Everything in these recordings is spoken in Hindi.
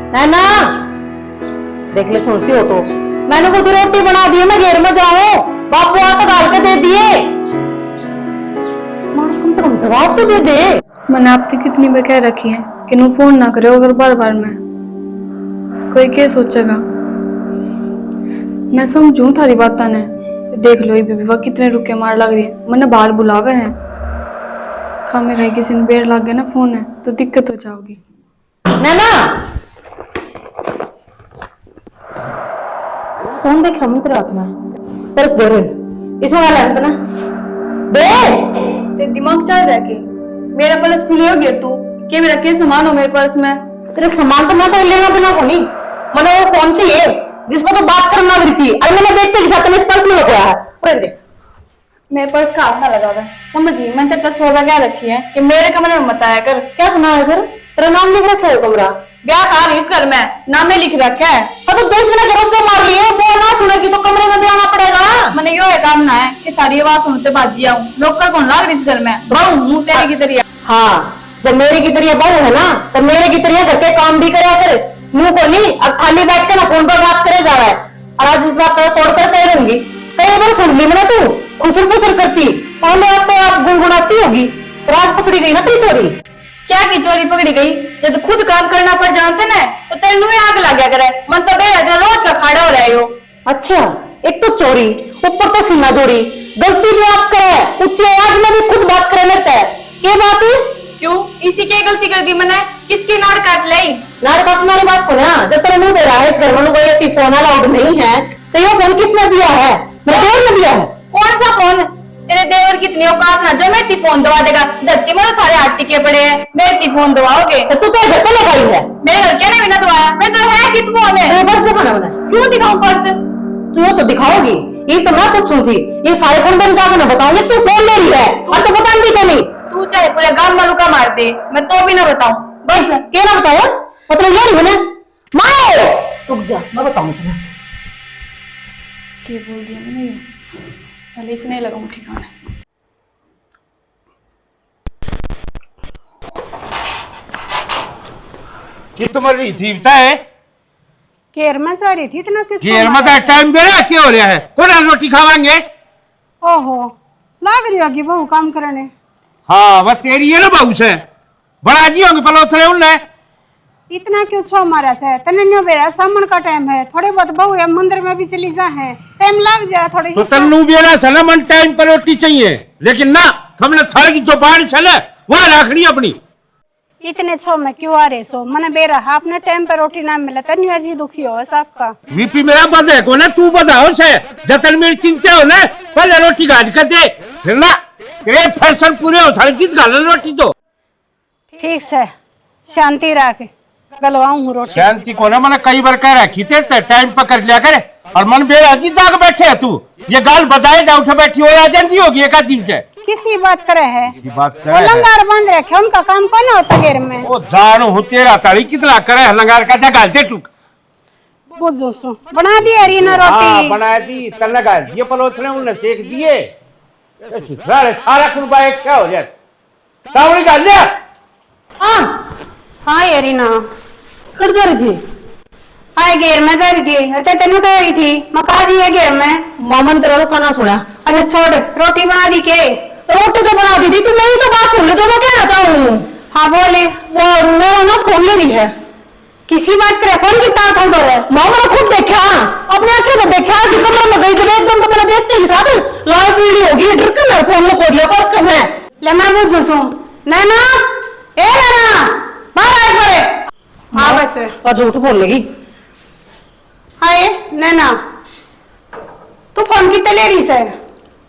नैना देख ले, सुनती हो तो मैंने खुद रोटी बना दी है, मैं घेर में जाऊं, बापू आ तो डाल के दे दिए। कम से कम जवाब तो दे दे। मैंने आपसे कितनी बार कह रखी है कि नु फोन ना करे अगर बार बार मैं कोई क्या सोचेगा। मैं समझू थारी बात ने, देख लो ये विवाह कितने रुके मार लग रही है, मैंने बाहर बुलावे हैं खामे खाई किसी ने बेर लग गया ना फोन है तो दिक्कत हो जाओगी। नैना फोन देखा मैं तेरे हाथ में, पर्स दे रहे इसमें वाला है ना दे। ते दिमाग चल रहा है कि मेरा पर्स क्यों ले गिर तू के मेरा क्या सामान हो मेरे पर्स में। तेरे सामान तो मैं तो लेना बिना को नहीं, मैंने वो फोन चाहिए जिसमें तो बात करना भी थी। अरे मैंने देखते के साथ इस पर्स में लगाया है, मेरे पर्स का हाथ ना लगा हुआ है समझिए। मैंने तेरे को सोचा क्या रखी है कि मेरे कमरे में मत आया कर। क्या बना है फिर? तेरा नाम लिख रखा है कमरा, ब्याह कहा नहीं इस घर में नामे लिख रखा है। तो 10 मिनट घर पे मार लिए, वो ना सुनेगी तो कमरे में भी आना पड़ेगा। मैंने यो है काम ना है कि तारी आवाज सुनते बाजी आऊं, नौकर कौन लाग रही इस घर में, बहू हूं तेरी की तरिया। हाँ जब मेरे की तरिया बहू है ना तो मेरे की तरिया घर के काम भी करा कर, मुंह को नहीं अब खाली बैठ के ना फोन पर बात करे जा रहा है। और आज इस बात को तोड़ कर कह दूंगी, कई बार सुन ली मैंने तू खुसर खुसर करती और मैं आपको आप गुनगुनाती होगी। राज पकड़ी गई ना तेरी चोरी। क्या की चोरी पकड़ी गई? जब खुद काम करना पड़ जानते ना तो तेरे मुंह आग लग गया करे। मन तो बेहद रोज का खाड़ा हो रहा है यो। अच्छा एक तो चोरी ऊपर तो सीना जोड़ी, गलती भी आप करे, उच्च आवाज में भी खुद बात करे लगता है। ये बात है क्यों? इसी की गलती कर दी मैंने? किसकी नाड़ काट ली? नाड़ काटने वाली बात को ना, जब तेरे मुंह दे रहा है इस घर में कोई फोन अलाउड नहीं है तो ये फोन किसने दिया है? मेरे देवर ने दिया है। कौन सा फोन? तेरे देवर की इतनी औकात ना जो मेरी फोन दबा देगा। धरती में थारे हाथ टिके पड़े हैं, मेरी फोन दबाओगे तो तू तो घर पे लगाई है। मेरे घर के ने भी ना दबाया, मैं तो है कि फोन है। पर्स दिखाना मैंने, क्यों दिखाऊं पर्स? तू तो दिखाओगी, ये तो मैं पूछूं थी, ये सारे फोन बन जाकर ना बताऊंगी तू फोन ले रही है और तो बता भी नहीं। तू चाहे पूरे गांव में रुका मार दे, मैं तो भी ना बताऊं। बस क्या ना बताया मतलब ये नहीं मैंने मारो। रुक जा मैं बताऊं तुम्हें। क्या बोल दिया मैंने? पहले इसे नहीं लगाऊं ठिकाना। कि तुम रही थी बताए केर में जा रही थी इतना किस घेर में टाइम मेरा क्या हो रहा है? कौन रोटी खावाएंगे? ओहो लाग रही होगी बहू काम करने। हाँ वह तेरी है ना बहू से बड़ा जी होंगे पलोथरे उनने। इतना क्यों छो मारा से तने न्यो बेरा सामन का टाइम है, थोड़े बहुत बहू है मंदिर में भी चली जा है, टाइम लग जाए थोड़ी तो सी। तन्नू बेरा चला मन टाइम पर रोटी चाहिए लेकिन ना हमने थाली की जुबान चले वह रखनी अपनी। इतने छो में क्यों आ रहे सो मने बेरा आपने टाइम पर रोटी ना मिले तन्यू अजी दुखी हो सबका। बीपी मेरा बधे को ना तू बधाओ से जतन मेरी चिंता हो ना पहले रोटी गाज कर दे फिर ना तेरे फैशन पूरे हो थाली किस गाल रोटी तो ठीक से शांति रख गलवाऊं हूँ रोटी। शांति को ना मैंने कई बार कह रखी तेरे टाइम पर कर लिया करे और मन बेरा जी जाग बैठे है तू ये गाल बजाए जा उठ बैठी हो जल्दी होगी एक दिन से। किसी बात करे है बात वो लंगार बांध रखे उनका काम कौन होता घेर में। वो जान हूँ तेरा ताली कितना करे लंगार का जगह दे टूक बुझो सो बना दी रीना रोटी। बना दी तल लगा ये पलोथने उन्होंने सेक दिए सारे सारा कुर्बा एक क्या हो जाए सावड़ी का ले। हाँ हाँ ये रीना कर जा रही थी। आए घेर में जा रही थी। अच्छा तेनू कह रही थी मका जी है घेर में। मामन तेरा खाना सुना। अच्छा छोड़ रोटी बना दी के? रोटी तो बना दी थी, तू मेरी तो बात सुन ले जो मैं कहना चाहूँ। हाँ बोले। वो मेरा ना फोन ले रही है। किसी बात करे फोन की बात हो रहा है। मामा ने खुद देखा अपने आंखें में देखा कि कमरे में गई जब एकदम तो मैंने देखते ही साथ लाल पीली होगी डर के मेरे फोन में खो दिया पर्स कम है। ले मैं बुझो सो नैना ए नैना बाहर आ पड़े। हाँ वैसे और झूठ बोल लेगी। हाय नैना तू फोन की ले रही से?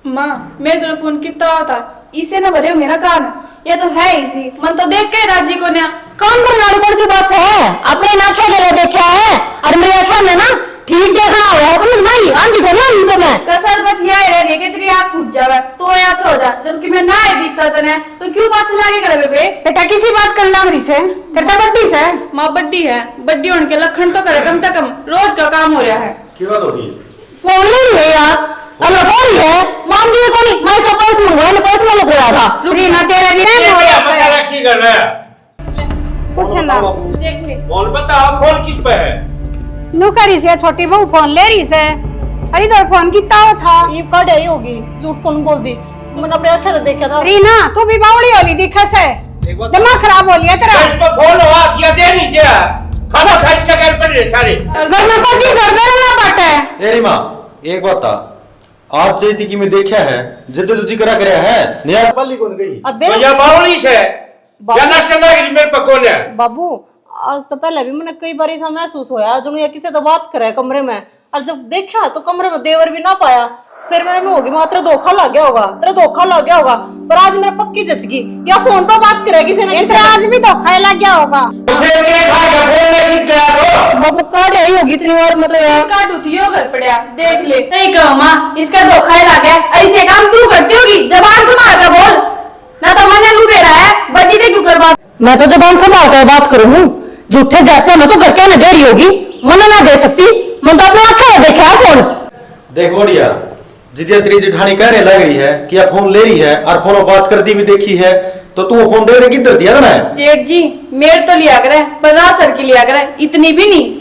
माँ मैं तेरा फोन कितना था इसे ना भले मेरा कान ये तो है इसी मन तो देख के राजी को ना कौन करने वाली कौन सी बात है? अपने नाखे गले देखा है और मेरे आंखें में ना ठीक देखना हुआ है समझ नहीं आंधी को नहीं तो मैं कसर बस यह रह गई कि तेरी आँख फूट जावे तो याद सो जा जबकि मैं ना ही दिखता तने तो क्यों बात चला के करे बेबे? बेटा किसी बात कर लग रही से तेरा बड्डी से? माँ बड्डी है बड्डी होने के लक्षण तो करे कम से कम रोज का काम हो रहा है। क्या बात हो रही है? फोन ले रही है यार अब लगा रही है मान दी को नहीं मैं इसका पर्स मंगवाया पर्स में लग रहा था। रीना तेरा भी नहीं हो रहा रखी कर रहा है कुछ ना देख ले फोन बताओ, फोन किस पे है? नु करी से छोटी बहू फोन ले रही से। अरे इधर फोन कितना हो था ये कट आई होगी, झूठ कौन बोल दी, मैंने अपने आंखें से देखा था। रीना तू भी बावड़ी होली दिखा से, दिमाग खराब हो लिया तेरा। इस पर फोन हुआ किया दे नहीं दिया, खाना खर्च का घर पर सारे घर में कोई चीज और करना पड़ता है। तेरी माँ एक बात था, आज से की मैं देखा है जिद्द तुझी करा करे है निया पल्ली कौन गई अबे तो यह बावली से क्या ना चला कि मेरे पर कौन है? बाबू आज तो पहले भी मैंने कई बार ऐसा महसूस होया जो ये किसी से बात करे कमरे में, और जब देखा तो कमरे में देवर भी ना पाया, फिर मैंने होगी वहां तेरा धोखा लग गया होगा, तेरा धोखा लग गया होगा। पर आज मेरा पक्की जच गई, या फोन पर बात करे किसी ने, इसे आज भी धोखा लग गया होगा। फिर के खाएगा बोलने किस गया तो बाबू काट आई होगी इतनी बार, मतलब यार काट होती है घर पड़ा देख ले। नहीं कहो माँ, इसका धोखा ही लग गया। ऐसे काम तू करती होगी, जबान संभाल कर बोल, ना तो मैंने लू बेड़ा है बची दे क्यों करवा। मैं तो जबान संभाल कर बात करूँ, झूठे जैसे मैं तो घर के ना दे रही होगी, मन ना दे सकती, मैं तो अपने आंखें देखा फोन। देख बढ़िया जिदिया तेरी जेठानी कहने लग रही है कि अब फोन ले रही है और फोन बात करती भी देखी है, तो तू फोन दे रही किधर दिया ना? जेठ जी मेरे तो लिया करे 50 सर की लिया करे, इतनी भी नहीं।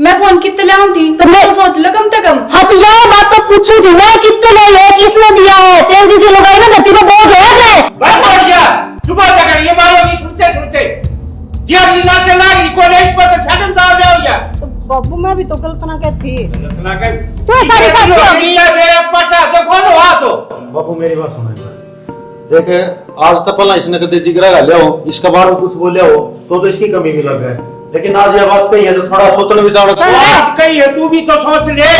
मैं फोन कितने लाऊं थी तो मैं तो सोच लो कम से कम। हाँ तो यह बात तो पूछू थी ना, कितने ले है, किसने दिया है, तेल जैसी लगाई ना धरती पर बोझ हो जाए। बस हो गया, सुबह तक ये बालों की सुनते ये अपनी नाक चला रही को नहीं पता छगन दाव जाओ या तो बाबू मैं भी तो गलत ना कहती। ना कर तू सारी सारी होगी। ये मेरा पता तो फोन हुआ तो बापू मेरी बात सुनो एक बार। देख आज तक पहला इसने कदे जिगरा गा लिया हो, इसका बारे में कुछ बोले हो तो इसकी कमी भी लग गए, लेकिन आज ये बात कही है तो थोड़ा सोचने विचार बात कही है, तू भी तो सोच ले।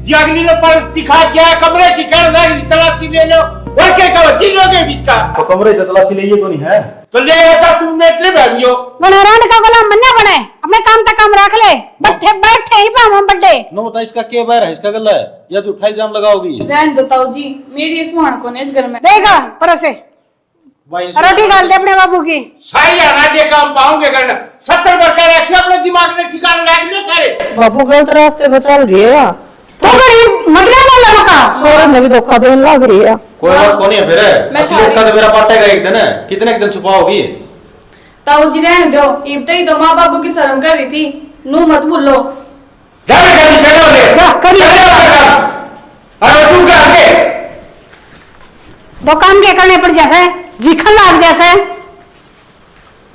जी अग्नि ने परस दिखा क्या कमरे की कर लगी तलाशी ले लो और क्या कहो जिलोगे बीच का तो कमरे की तलाशी लिए को नहीं है तो ले होता तुम मेट ले भाइयों मनोरंजन का गुलाम बनना बने, अपने काम तक काम रख ले, बैठे बैठे ही पाम हम बड्डे। नो बता इसका क्या बैर है, इसका गला है या जो फाइल जाम लगाओगी? रहन दो ताऊ जी, मेरी ये सुहान कौन है इस घर में। देगा परसे रोटी डाल दे अपने बाबू की। सारी आना काम पाओगे करना 70 वर्ष का रखियो अपने दिमाग में ठिकाना रख लो सारे। बाबू गलत रास्ते पर चल रही है, तो गरीब मतलब बोला का छोरे ने भी धोखा देने लग रही है। कोई बात कौन है फिर मैं असलियत का तो मेरा पाटेगा एक दिन है, कितने दिन छुपाओगी? ताऊ जी रहने दो, इब तो ही तो माँ बापू की शर्म कर रही थी, नू मत भूलो। जाने जल्दी करो ले जा कर ले। अरे तू क्या आगे दुकान के करने पड़ जैसे जीखन लाग जैसे।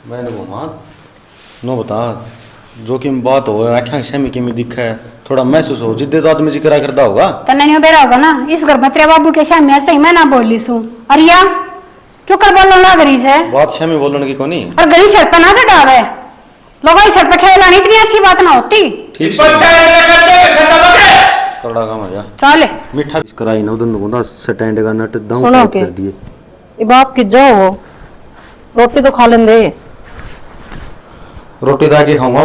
मैंने बोला नो बता जो कि बात हो आख्या सेमी की में दिखा है थोड़ा महसूस हो जिद्दे तो आदमी जिक्र करता होगा तन्ने नहीं बेरा होगा ना इस घर में तेरे बाबू के सामने आज तक मैं ना बोली सू। अरिया क्यों कर बोलो ना गरी से बात सेमी बोलने की कोनी और गरी सर पर ना चढ़ावे, लोगों की सर पर खेलना नहीं इतनी अच्छी बात ना होती। ठीक से पंचायत में करते खत्म हो गए कड़ा काम आ जा चले मीठा कराई ना उधर नुंदा स्टैंड का नट दाऊ सुनो कर के। दिए ये बाप की जो हो, रोटी तो खा लेंदे। रोटी दा के खाऊंगा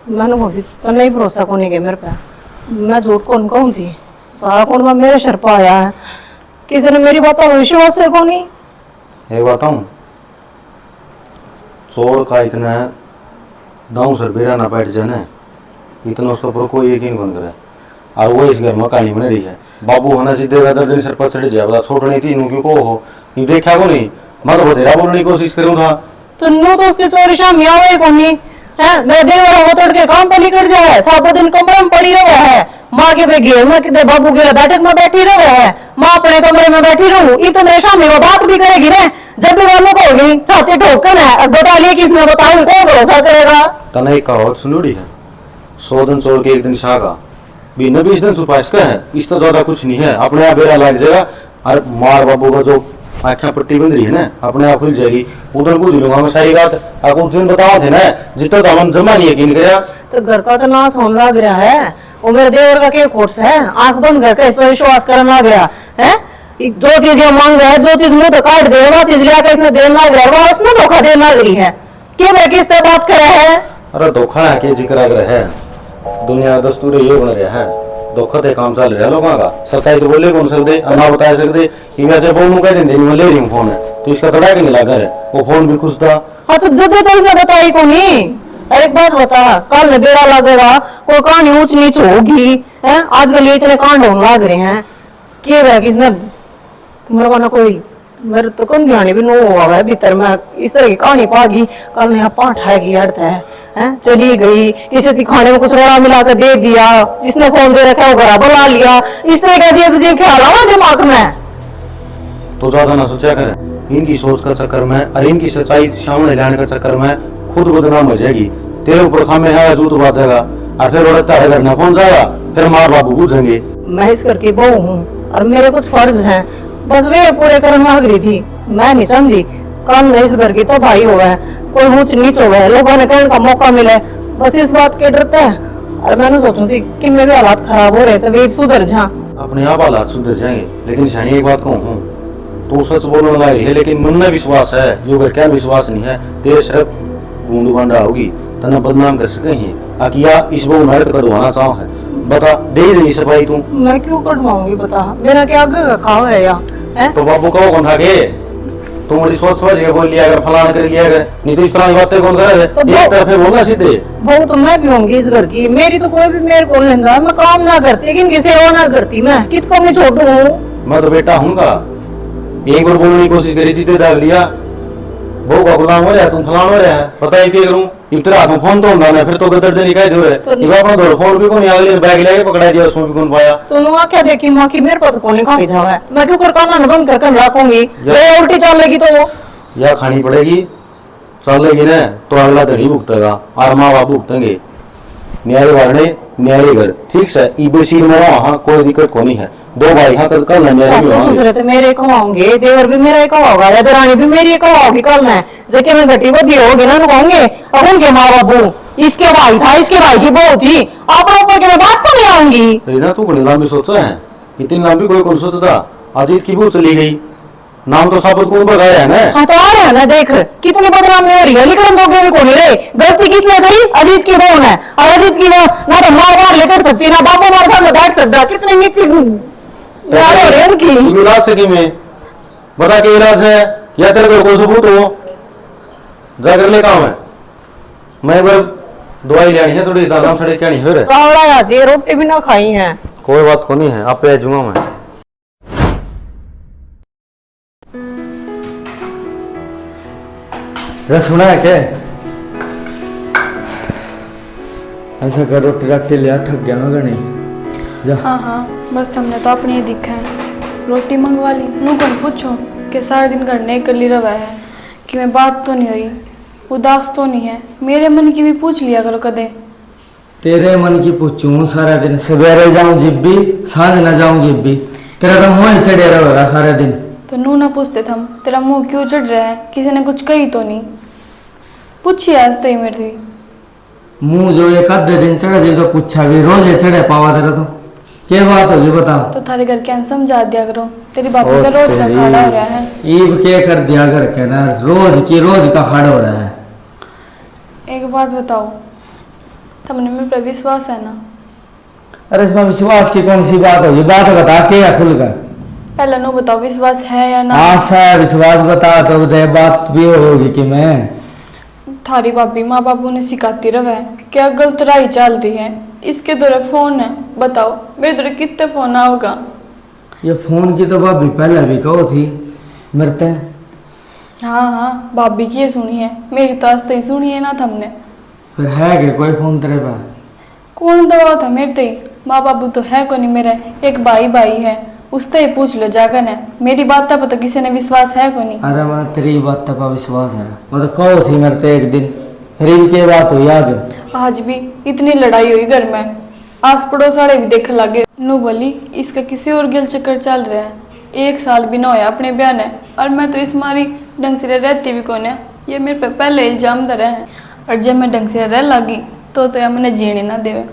मैंने बोली तो नहीं भरोसा कोनी के मेरे पे, मैं झूठ कौन कहूँ थी, सारा कौन में मेरे सर पर आया है, किसी ने मेरी बात पर विश्वास से कोनी। एक बताऊं चोर का इतना दाऊ सर बेरा ना बैठ जाए ना इतना उसका ऊपर कोई यकीन कौन करे और वो इस घर में कहानी बन रही है। बाबू होना जिद्दे का दिन सर पर चढ़ जाए बता छोड़नी थी क्यों को हो ये देखा को नहीं मैं तो बतेरा बोलने की कोशिश करूँ था तो नो तो उसके चोरी शाम आवे कोनी है, मेरे देवर वो तोड़ के काम पर निकल जाए, सारा दिन कमरे में पड़ी रहा है, माँ के पे गेम में कितने बाबू के बैठक में बैठी रहा है, माँ अपने कमरे में बैठी रहूं, ये तो मेरे शाम वो बात भी करेगी ना, जब भी वालों को होगी छाती ठोकर है, अब बता लिए किसने बताऊं कौन भरोसा करेगा। तना एक कहावत सुनोड़ी है 100 दिन चोर के एक दिन शागा भी 20 दिन सुपाइश का है, इस तो ज्यादा कुछ नहीं है, अपने आप बेरा लग जाएगा और मार बाबू का जो आख्या पट्टी बंद रही है ना अपने आप खुल जाएगी उधर कुछ लूंगा मैं सारी बात आपको उस दिन बताओ थे ना जितना तो हम जमा नहीं यकीन कराया तो घर का तो नाश होने लग रहा है, वो मेरे देवर का क्या कोर्स है, आंख बंद करके इस पर विश्वास करने लग रहा है, जो चीज ये मांग रहा है, जो चीज मुंह तो काट दे वो चीज लिया इसने देने लग रहा है, वो उसने धोखा देने लग रही है, क्यों मैं किस तरह बात कर रहा है। अरे धोखा के जिक्र अगर है दुनिया का दस्तूर ये बन रहा है धोखा ते काम चल रहा है लोगों का सच्चाई तो बोले कौन सकते ना बता सकते कि मैं जब फोन कह देंगे मैं ले रही हूँ फोन है तो इसका थोड़ा कि नहीं लगा है वो फोन भी खुश था। हाँ तो जब भी तो उसने बताई को नहीं, अरे एक बात बता कल बेड़ा लगेगा कोई कहानी ऊंच नीच होगी है, आजकल ये इतने कांड होने लग रहे हैं, क्या है किसने मरवाना कोई मेरे तो कौन ध्यान भी नो हुआ है भीतर में इस तरह की कहानी पागी कल यहाँ पाठ है की अर्थ है हैं? चली गई किसी की खाने में कुछ रोड़ा मिला कर दे दिया, जिसने फोन दे रखा है वो घरा बुला लिया, इस तरह का अजीब अजीब ख्याल आवा दिमाग में। तो ज्यादा ना सोचा कर, इनकी सोच का चक्कर में और इनकी सच्चाई सामने लाने का चक्कर में खुद बदनाम हो जाएगी। तेरे ऊपर खामे है जूत बाजेगा और फिर औरत तारे घर न पहुंच जाएगा, फिर माँ बाबू पूछेंगे। मैं इस घर की बहू हूँ और मेरे कुछ फर्ज हैं, बस वे पूरे करने मांग रही थी। मैं नहीं समझी कल में इस घर की तो भाई हुआ है, कोई ऊंच नीच हुआ है, लोगों ने कहने का मौका मिले, बस इस बात के डरते हैं। और मैंने सोचू थी कि मेरे हालात खराब हो रहे थे वे सुधर जा। अपने आप हालात सुधर जाएंगे, लेकिन शानी एक बात कहूँ, तू सच बोलने लगा रही है लेकिन मन में विश्वास है, यो घर क्या विश्वास नहीं है। तेरे सिर्फ बूंद बांडा होगी तना बदनाम कर सके ही आकिया इस वो नर्क करवाना चाहो है। बता दे रही सफाई तू। मैं क्यों कटवाऊंगी बता, मेरा क्या खाओ है या है? तो बाबू कहो कौन था के तुम मेरी सोच समझ के बोल लिया अगर फलाना कर लिया अगर नहीं तो इस तरह की बातें कौन करे। तो एक तरफ बोलना सीधे बहू तो मैं भी होंगी इस घर की, मेरी तो कोई भी मेरे को नहीं लेगा, मैं काम ना करती लेकिन किसी और ना करती, मैं किसको मैं छोटू हूँ। मैं तो बेटा हूँगा, एक बार बोलने की कोशिश करी थी तो दाग लिया बहू का गुलाम हो रहा तुम फलाना हो रहा है। पता है क्या करूँ इतना हाथ में फोन तो होना फिर तो गदर देने का जो है अपना दौड़ फोन भी कौन अगले बैग लेके पकड़ा दिया उसमें भी कौन पाया। तो मैं क्या देखी माँ की मेरे को तो कौन खा जावा है, मैं क्यों कर खाना बंद कर रखूंगी, ये उल्टी चलेगी तो या खानी पड़ेगी चलेगी ना तो अगला धड़ी भुगतेगा और माँ बाप भुगतेंगे। न्याय वाले न्याय घर ठीक है ईबेसी में वहाँ कोई दिक्कत को नहीं है। दो भाई हाँ कल न्याय भी होंगे, मेरे कमाऊंगे, देवर भी मेरा ही कमाओगा, रानी भी मेरी कमाओगी कल मैं जेके में घटी बदी होगी ना कहूंगे। अब उनके माँ बाबू इसके भाई था इसके भाई की बहू थी, आप ऊपर के मैं बात को नहीं आऊंगी। रीना तू बड़ी लंबी सोचा है, इतनी लंबी कोई कौन सोचता। अजीत की बहू चली गई, नाम तो साबित कौन बताया है ना। हाँ तो आ रहे हैं ना, देख कितनी बदनामी हो रही है, लेकिन लोग भी कौन रहे, गलती किसने करी, अजीत की बहू ने। और अजीत की बहू ना तो माँ बाहर लेकर सकती ना बापू मार सामने बैठ सकता, कितनी नीची यार हो रही है उनकी। इलाज से की में बता के इलाज है या तेरे को कोई सबूत हो जाकर ले काम है। मैं बार दवाई लेनी है थोड़ी दादा सड़े क्या नहीं हो रहा रावड़ा आज ये रोटी भी ना खाई है। कोई बात को नहीं है आप पे आजूंगा मैं। सुना है क्या ऐसा कर रोटी रख के लिया थक गया मैं नहीं जा। हाँ हाँ बस हमने तो अपने ही दिखा है, रोटी मंगवा ली नू कौन पूछो कि सारा दिन घर नहीं कर ली रवा है कि मैं बात तो नहीं हुई, उदास तो नहीं है, मेरे मन की भी पूछ लिया करो कदे। तेरे मन की पूछूं सारा दिन, सवेरे जाऊं जिब भी सांझ न जाऊं जिब भी, तेरा तो मुंह ही चढ़े रहेगा सारा दिन। तो नू ना पूछते थम तेरा मुंह क्यों चढ़ रहा है, किसी ने कुछ कही तो नहीं, पूछी आज तई मेरी मुंह जो एक आधे दिन चढ़े जी तो पूछा भी रोज चढ़े पावा तेरा तो क्या बात होगी बता। तो थारे घर के समझा दिया करो, तेरी बापू का रोज का खाड़ा हो रहा है। ईब के कर दिया घर के ना, रोज का खाड़ा हो रहा है। एक बात बताओ तुमने मेरे पर विश्वास है ना? अरे इसमें विश्वास की कौन सी बात होगी, बात बता के या खुलकर पहले नो बताओ विश्वास है या ना। आशा विश्वास बता तो दे बात भी होगी कि मैं थारी भाभी माँ बापू ने सिखाती रहा है क्या गलत राह चलती है, इसके दौरे फोन है बताओ मेरे दौरे कितने फोन आओगा। ये फोन की तो भाभी पहले भी कहो थी मरते। हाँ हाँ भाभी की ये सुनी है, मेरी तो आज तक सुनी है ना तुमने। फिर है कि कोई फोन तेरे पास? कौन दवा था मेरे ते, माँ बाबू तो है को नहीं, मेरे एक भाई है उससे ही पूछ लो जाकर ने, मेरी बात पर तो किसी ने विश्वास है को नहीं। अरे मैं तेरी बात पर विश्वास है, मैं तो कहो थी मेरे ते एक दिन, फिर इनकी बात हुई आज भी इतनी लड़ाई हुई घर में, आस पड़ोस वाले भी देख लगे, नो बोली इसका किसी और गिल चक्कर चल रहा है, 1 साल भी ना होया अपने ब्याह ने, और मैं तो इस मारी ढंग से रहती भी कौन है, ये मेरे पे पहले इल्जाम धरे हैं, और जब मैं ढंग से रह लगी तो मैंने जीने ना देवे,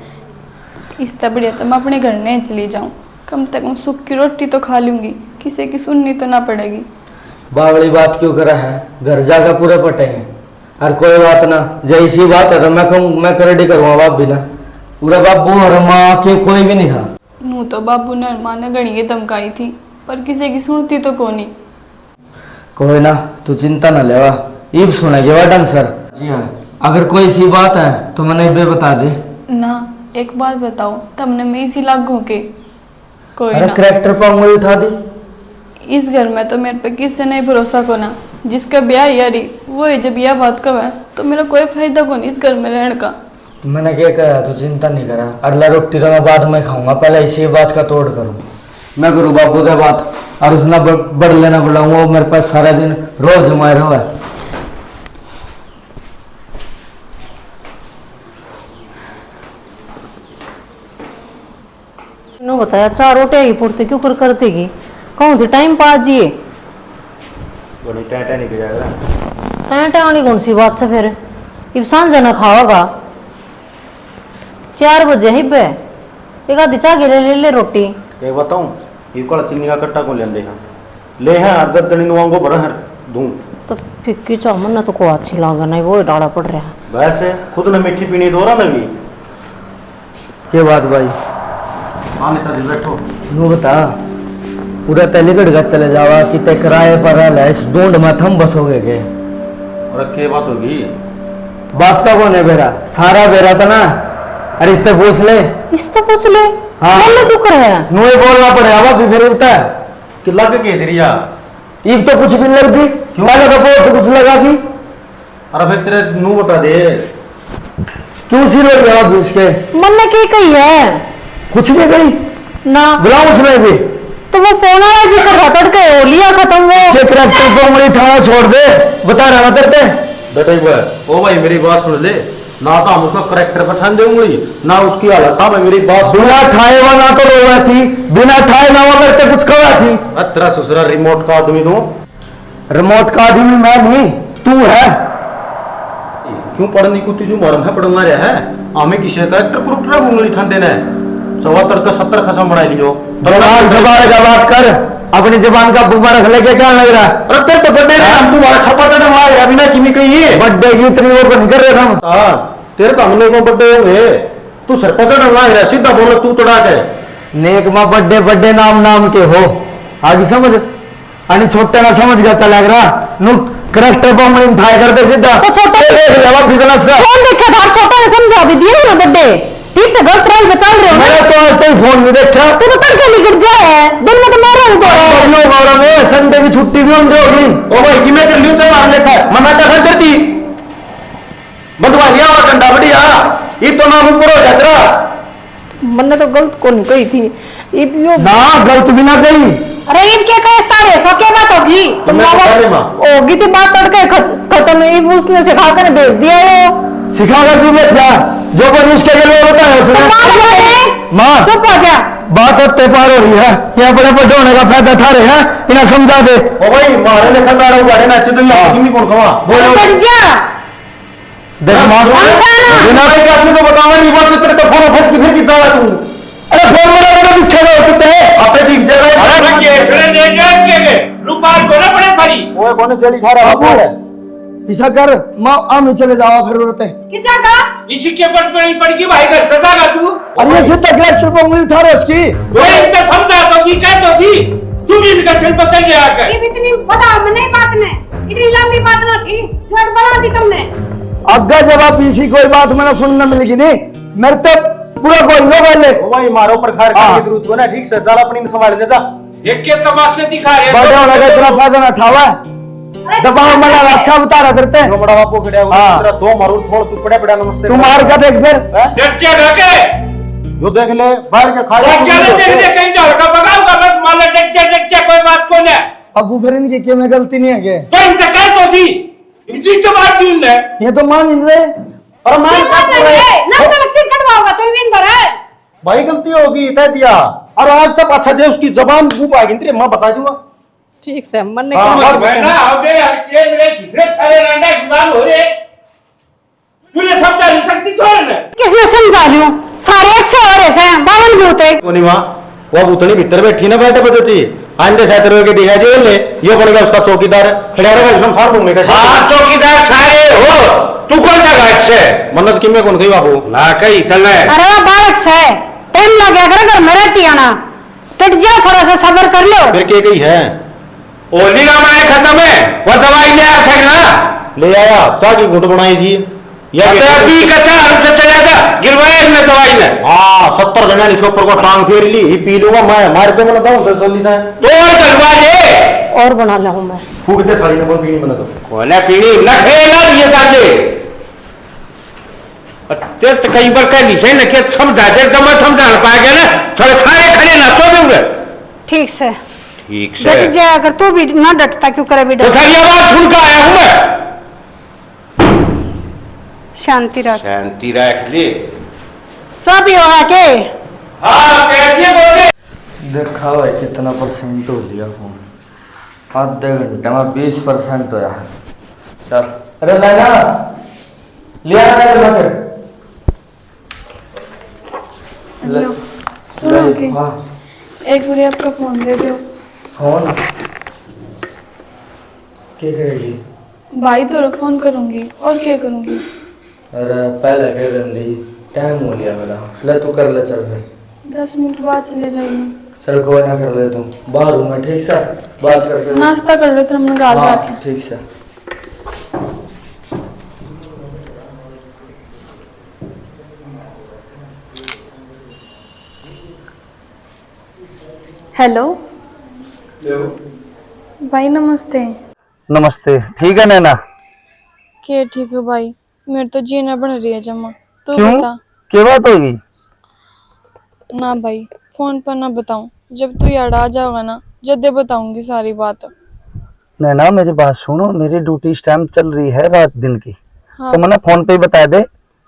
इससे बढ़िया तो मैं अपने घर नहीं चली जाऊँ, कम से कम सूख की रोटी तो खा लूंगी, किसी की सुननी तो ना पड़ेगी। बावली बात क्यों करा है, घर जाकर पूरे पटेंगे। और कोई बात ना जैसी बात है तो मैं कहूँ मैं रेडी करूँगा बाप भी ना, पूरा बाबू और माँ के कोई भी नहीं था। नू तो बाबू ने माँ ने गणी धमकाई थी पर किसी की सुनती तो कोनी। कोई ना तू चिंता ना लेवा, ईब सुनेगी वाटन सर जी हाँ, अगर कोई सी बात है तो मैंने बे बता दे ना। एक बात बताओ तुमने मैं इसी लागू के कोई अरे ना करेक्टर पर उंगली उठा दी, इस घर में तो मेरे पे किससे नहीं भरोसा को ना। जिसका ब्याह यारी वो है, जब यह बात कब है तो मेरा कोई फायदा को नहीं इस घर में रहने का। मैंने क्या कहा, तो चिंता नहीं करा। अगला रोटी तो मैं बाद में खाऊंगा, पहले इसी बात का तोड़ करूँ। मैं करूँ बापू से बात और उसने बढ़ लेना बुलाऊंगा। वो मेरे पास सारा दिन रोज जमाए रहा है। नो बताया 4 रोटियां ही पूर्ति क्यों कर देगी, कौन सी टाइम पास जी टाइम वाली कौन सी बात से फिर इब सांझ ना खाओगा 4 बजे ही पे एक आधी चाह के ले रोटी। एक बताऊं, ये कल चीनी का कट्टा को लेंदे हैं ले हैं आदत दनी नुआंगो भर हर दूं तो फिक्की चाह मन तो को अच्छी लागा नहीं, वो डाला पड़ रहा है। वैसे खुद ने मीठी पीनी दो रहा नवी क्या बात भाई? हाँ नेता जी बैठो। नू बता, पूरा तेलीगढ़ का चले जावा कि ते किराए पर है इस ढूंढ में थम बसोगे के। और क्या बात होगी? बात का कौन है बेरा? सारा बेरा था ना। अरे इससे पूछ ले। इससे पूछ ले। हाँ। बोलने क्यों कर रहा है? नू ही बोलना पड़ेगा बाबा, फिर उठता है कि लग के दरिया ईब तो कुछ भी नहीं लगती। पहले तो बहुत कुछ लगा थी। अरे फिर तेरे नू बता दे क्यों सिर हो गया बाबू उसके? मन ने की कही है? कुछ नहीं गई ना बुलाओ उसमें भी। तो वो फोन वाला जी कर रहा तड़के हो लिया खत्म वो के करैक्टर को उंगली ठाना छोड़ दे, बता रहा ना तेरे। बेटा वो भाई मेरी बात सुन ले, ना तो हम उसका करेक्टर पर ठान देंगे ना उसकी हालत था। मेरी बात सुन। बिना ठाए वो ना तो रोवा थी, बिना ठाए ना वो मेरे कुछ कहा थी। तेरा ससुरा रिमोट का आदमी दो। रिमोट का आदमी मैं नहीं, तू है। क्यों पढ़नी कुत्ती जो मरम है पढ़ना रहा है हमें किसी करेक्टर कुरेक्टर उंगली ठान देना है। 74 का 70 खसम बढ़ा लियो। जबान संभाल का बात कर, अपनी जबान का बुबा रख लेके क्या लग रहा है? अरे तेरे तो बर्थडे का हम तुम्हारा छपा तो मार अभी ना किमी कही है बर्थडे की इतनी वो बन कर रहे हम। हां तेरे तो हमने को बर्थडे होंगे तू सरपंच ना रहा सीधा बोल तू तोड़ा के नेक मां बर्थडे बर्थडे नाम नाम के हो आगे समझ। आणि छोटे ना समझ गया चला रहा नु करेक्टर पर हम ठाए कर दे सीधा। तो छोटा देख ले अब बिगनस का फोन देखा था, छोटा ने समझा भी दिया ना बर्थडे ठीक से गलत राह पे चल रहे हो ना। मैं तो आज तक फोन नहीं देखा। तू तो तड़के निकल जाए है दिन में तो मारा हूं तो गौरव में संडे की छुट्टी भी हम होगी। ओ भाई कि मैं कर लियो चल मार लेता मना का करती बंदवा लिया हुआ डंडा बढ़िया ये तो नाम ऊपर हो जाता। मैंने तो गलत को नहीं कही थी इब यो ना गलत भी ना गई। अरे इनके कहे सारे सो क्या बात होगी तुम मैं बता रही माँ। होगी तो बात तड़के खत्म इब उसने सिखा कर भेज दिया वो सिखा कर भी था जो कुछ उसके लिए होता है तो माँ बता दे माँ चुप हो जा। बात अब पार हो रही है, यहाँ बड़े बड़े होने का फायदा उठा रहे हैं, इन्हें समझा दे। ओ भाई मारे ने खंडा रहा गाड़ी ना चित ला किमी कौन खवा बोलो उतर जा देख माँ बिना भाई का आपने तो बतावा नहीं बात तेरे तो फोन फंस के फिर की जावा तू। अरे फोन मेरा तो पीछे रहो कितने आपे दिख जगह अरे केसरे ले गए रुपये को ना पड़े सारी ओए कौन जली खा रहा बापू है ऐसा कर माँ आम चले जाओ फिर रोते। किचा का इसी के पट पड़ गई भाई घर सजागा तू अरे सीधा कलेक्शन पर उंगली उठा रहे उसकी। कोई इनसे समझा तो की कह तो थी तू भी इनका सिर पकड़ ले आकर ये इतनी बता हमने बात ने इतनी लंबी बात ना थी जोड़ बना दी तुमने। अग्गा जब आप इसी कोई बात मैंने सुनने मिलेगी नहीं मेरे तो पूरा कोई नो पहले ओ भाई मारो पर खार हाँ। की जरूरत बना ठीक से जाला अपनी संभाल देता देख के तमाशे दिखा रहे बड़े होने का इतना फायदा ना उठावा दबाव में रखा बता करते जो बड़ा बापू खड़े हो हाँ। तेरा दो मारू थोड़ तू पड़े पड़ा नमस्ते तुम मार का देख फिर देख के रखे जो देख ले बाहर के खा देख के देख दे कहीं जा का बगाओ का मत मान ले देख के कोई बात को ना अबू फिर इनकी क्यों में गलती नहीं है के तो इनसे कह तो थी इसी से बात क्यों ने ये तो मान नहीं रहे। और मान ये बात नहीं है ना तो लक्षण कटवाओगा तुम भी अंदर है भाई गलती होगी कह दिया और आज सब अच्छा जे उसकी जबान खूब आएगी तेरे मैं बता दूंगा ठीक से मन ने हाँ, मैं ना अबे ये मेरे खिसरे सारे रंडा गुलाम हो रहे तूने समझा नहीं सकती छोड़ ने किसने समझा लियो सारे अच्छे हो रहे से बावन भी होते कोनी मां वो अब उतनी भीतर बैठी ना बैठे बच्ची आंदे साथ रोके दिखा जे ले ये बनेगा उसका चौकीदार खड़ा रहेगा एकदम सार दूंगे का हां चौकीदार सारे हो तू कौन सा घाट से मन्नत किमे कौन गई बाबू ना कहीं चल है अरे वो बालक से टाइम लग गया कर घर में रहती आना टट जा थोड़ा सा सब्र कर लो फिर के गई है ओली का मारे खत्म है वो दवाई ले आ सकना ले आया चाह की घुट बनाई जी ये अभी कच्चा हमसे चला जा गिरवाया इसने दवाई ने। हाँ 70 घंटे इसके ऊपर को टांग फेर ली ही पी लूंगा मैं मार के बना दूं तो जल्दी ना और डलवा ले और बना ला हूं मैं। फूक दे साड़ी ने पीनी बना दो कोने पीनी न खेला ये काटे ते तो कई बार कह ली से न के समझा दे तो मैं समझा ना पाएगा ना थोड़े सारे खड़े ना तो दूंगा। ठीक से ठीक डट से जा, अगर तू भी ना डटता क्यों करे भी तो डट। खाली आवाज सुन के आया हूं मैं। शांति रख। शांति रख ले। सब भी होगा के हाँ कैसे बोले देखा हुआ है कितना परसेंट हो लिया फोन, आधे घंटे में 20% होया है। चल अरे लाना लिया ना यार मटर हेलो सुनो कि हाँ एक बार आपका फोन दे दो। फोन क्या करेगी? भाई तो फोन करूंगी और क्या करूंगी। अरे पहले कह रही टाइम हो लिया मेरा, ले तू कर ले चल भाई। 10 मिनट बाद चले जाएगी। चल कोई ना कर ले, तुम बाहर हूँ मैं, ठीक से बात करके नाश्ता कर रहे थे हमने गाल हाँ काट ठीक से। हेलो भाई नमस्ते। नमस्ते, ठीक है नैना? क्या ठीक हो भाई, मेरे तो जीना बन रही है जमा। तू क्यों? बता। क्या बात होगी? ना भाई फोन पर ना बताऊं, जब तू याद आ जाओगा ना जब बताऊंगी सारी बात। नैना मेरी बात सुनो, मेरी ड्यूटी इस टाइम चल रही है रात दिन की। हाँ तो मैंने फोन पे ही बता दे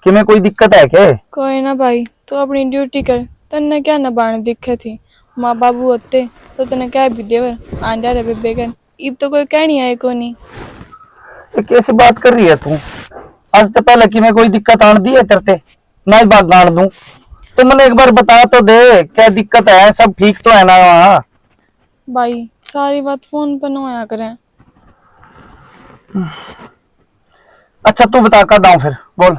कि मैं कोई दिक्कत है क्या? कोई ना भाई, तू अपनी ड्यूटी कर। तन्ने क्या न बाण दिखे थी, माँ बाबू होते तो तने क्या भी देवर आंडा रे बेबे कर। इब तो कोई कहनी है को नहीं। ये कैसे बात कर रही है तू? आज तो पहले कि मैं कोई दिक्कत आन दी है करते ना ही बात गाड़ दूं, तो मैंने एक बार बता तो दे क्या दिक्कत है, सब ठीक तो है ना वहाँ? भाई सारी बात फोन पर नया करें। अच्छा तू बता कर दाऊं फिर, बोल।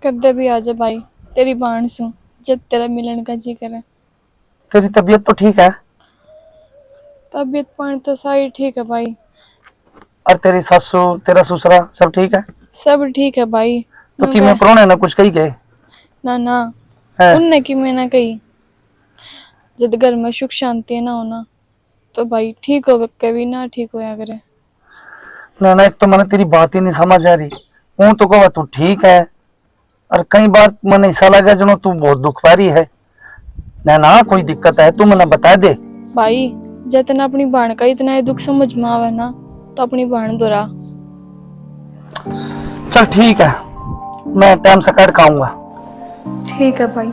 कद्दे भी आ जा भाई, तेरी बाण सु जब तेरा मिलन का जी करे। तेरी तबीयत तो ठीक है? तबीयत पानी तो सारी ठीक है भाई। और तेरी सासू तेरा ससुरा सब ठीक है? सब ठीक है भाई। तो कि मैं प्रोने ना कुछ कही गए ना ना है? उनने की मैं ना कही। जब घर में सुख शांति ना होना तो भाई ठीक हो कभी ना ठीक होया करे। ना ना एक तो मैंने तेरी बात ही नहीं समझ आ रही हूँ, तो कहा तू ठीक है और कई बार मैंने ऐसा लगा जनो तू बहुत दुख पा रही है। ना ना कोई दिक्कत है तू मैंने बता दे। भाई जितना अपनी बहन का इतना दुख समझ में आवे ना तो अपनी बहन दोरा। चल ठीक है, मैं टाइम से कर आऊंगा। ठीक है भाई,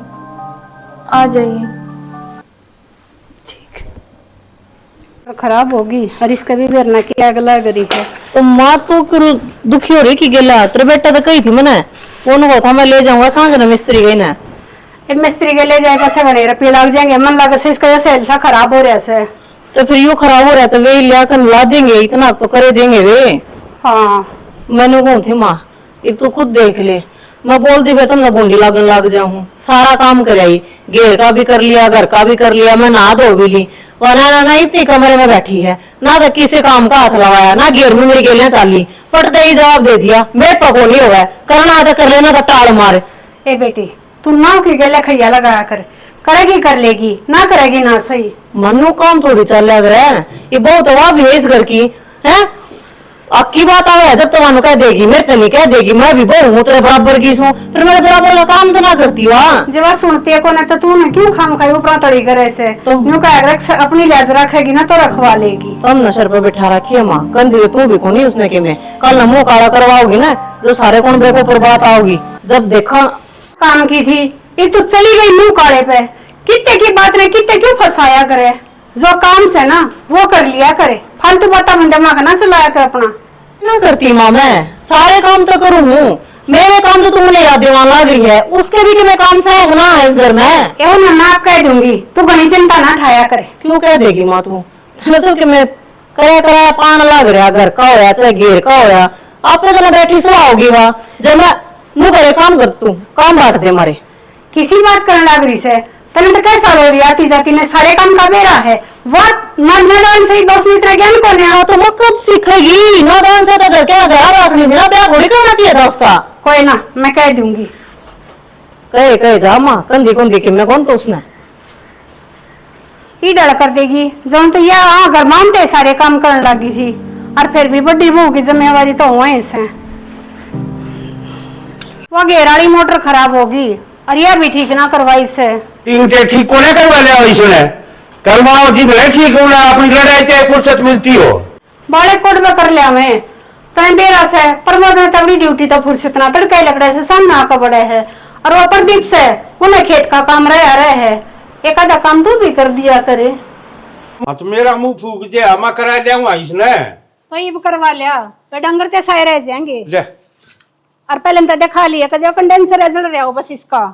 आ जाइए। खराब होगी और इसका भी बेरना की आग लग रही है। तो माँ तो फिर दुखी हो रही कि गेला तेरे बेटा तो कही थी मैंने फोन को था मैं ले जाऊंगा सांझ ना मिस्त्री गई ना। मिस्त्री के ले जाएगा छगड़े रुपये लग जाएंगे, मन लगे से इसका सेल सा खराब हो रहा है। तो फिर यूं खराब हो रहा है तो वे लिया कर ला देंगे, इतना तो करे देंगे वे। हाँ मैंने कहूँ थी माँ ये तो खुद देख ले, मैं बोल दी तुम ना बूंदी लगन लग जाऊं। सारा काम कर आई, घेर का भी कर लिया घर का भी कर लिया, मैं नहा धो भी ली और ना इतनी कमरे में बैठी है ना तो किसी काम का हाथ लगाया ना घेर में मेरी गेलियां चाली पटते ही जवाब दे दिया मेरे पको नहीं होगा करना तो कर लेना तो टाल मारे। ए बेटी तू नाव की गले खैया लगाया कर, करेगी कर लेगी ना करेगी ना सही। मनु काम थोड़ी चल लग रहा है, ये बहुत हवा भी है इस घर की है। अक्की बात आवे जब तो मानो कह देगी मेरे तो नहीं कह देगी, मैं भी बहू हूँ तेरे बराबर की हूँ फिर मेरे बराबर का काम तो ना करती वहाँ। जब सुनती है को ना तो तू ना क्यों खाम खाई ऊपर तड़ी करे से तो यूं कह अपनी लाज रखेगी ना तो रखवा लेगी। तब नशर पे बिठा रखी है माँ कंधी तू भी कोनी उसने के में कल ना मुंह काला करवाओगी ना जो सारे कौन बेको पर बात आओगी जब देखा काम की थी ये तो चली गई मुंह काले पे। कितने की बात ने कितने क्यों फंसाया करे, जो काम से ना वो कर लिया करे, फालतू बात में दिमाग ना चलाया कर अपना। ना करती माँ मैं सारे काम तो करूँ हूँ, मेरे काम तो तुमने याद दिवान लग रही है उसके भी कि मैं काम से गुना है इस घर में। एवं ना नाप कह दूंगी तू घनी चिंता ना ठाया करे। क्यों कह देगी माँ तू मतलब कि मैं कराया पान लग रहा घर का होया चाहे घेर का होया आपने तो बैठी सुहा होगी वहाँ जब मैं मुँह करे काम कर तू काम बांट दे हमारे। किसी बात करने लग रही से तने तो कैसा रो रही आती जाती ने सारे काम का बेरा है वो नादान से ही बस में इतना ज्ञान कौन है? हाँ तो मैं कब सीखेगी? नादान से तो घर के घर रखनी थी ना, ब्याह थोड़ी करना चाहिए था उसका। कोई ना, मैं कह दूंगी। कहे जा माँ, कंधी कंधी कि मैं कौन तो उसने ई डर कर देगी जब तो यह घर मानते सारे काम करने लगी थी, और फिर भी बड़ी बहू की जिम्मेवारी तो हुआ इसे। वो गेराड़ी मोटर खराब होगी और यह भी ठीक ना करवाई से। तीन के ठीक कोने करवा लिया इसने, करवाओ जी भले ठीक हो ना, अपनी लड़ाई के फुर्सत मिलती हो। बड़े कोट में कर लिया मैं कहीं बेरा से प्रमोद में तबड़ी ड्यूटी तो फुर्सत ना तड़के लकड़े से सामने आकर बड़े है, और वो प्रदीप से उन्हें खेत का काम रहे है, एक आधा काम तू भी कर दिया करे। हाँ तो मेरा मुंह फूक दे, मैं करा लिया इसने। तो ये भी करवा लिया, तो डंगर ते साए रह जाएंगे। ले और पहले तो दिखा लिया कदे कंडेंसर जल रहा हो बस इसका।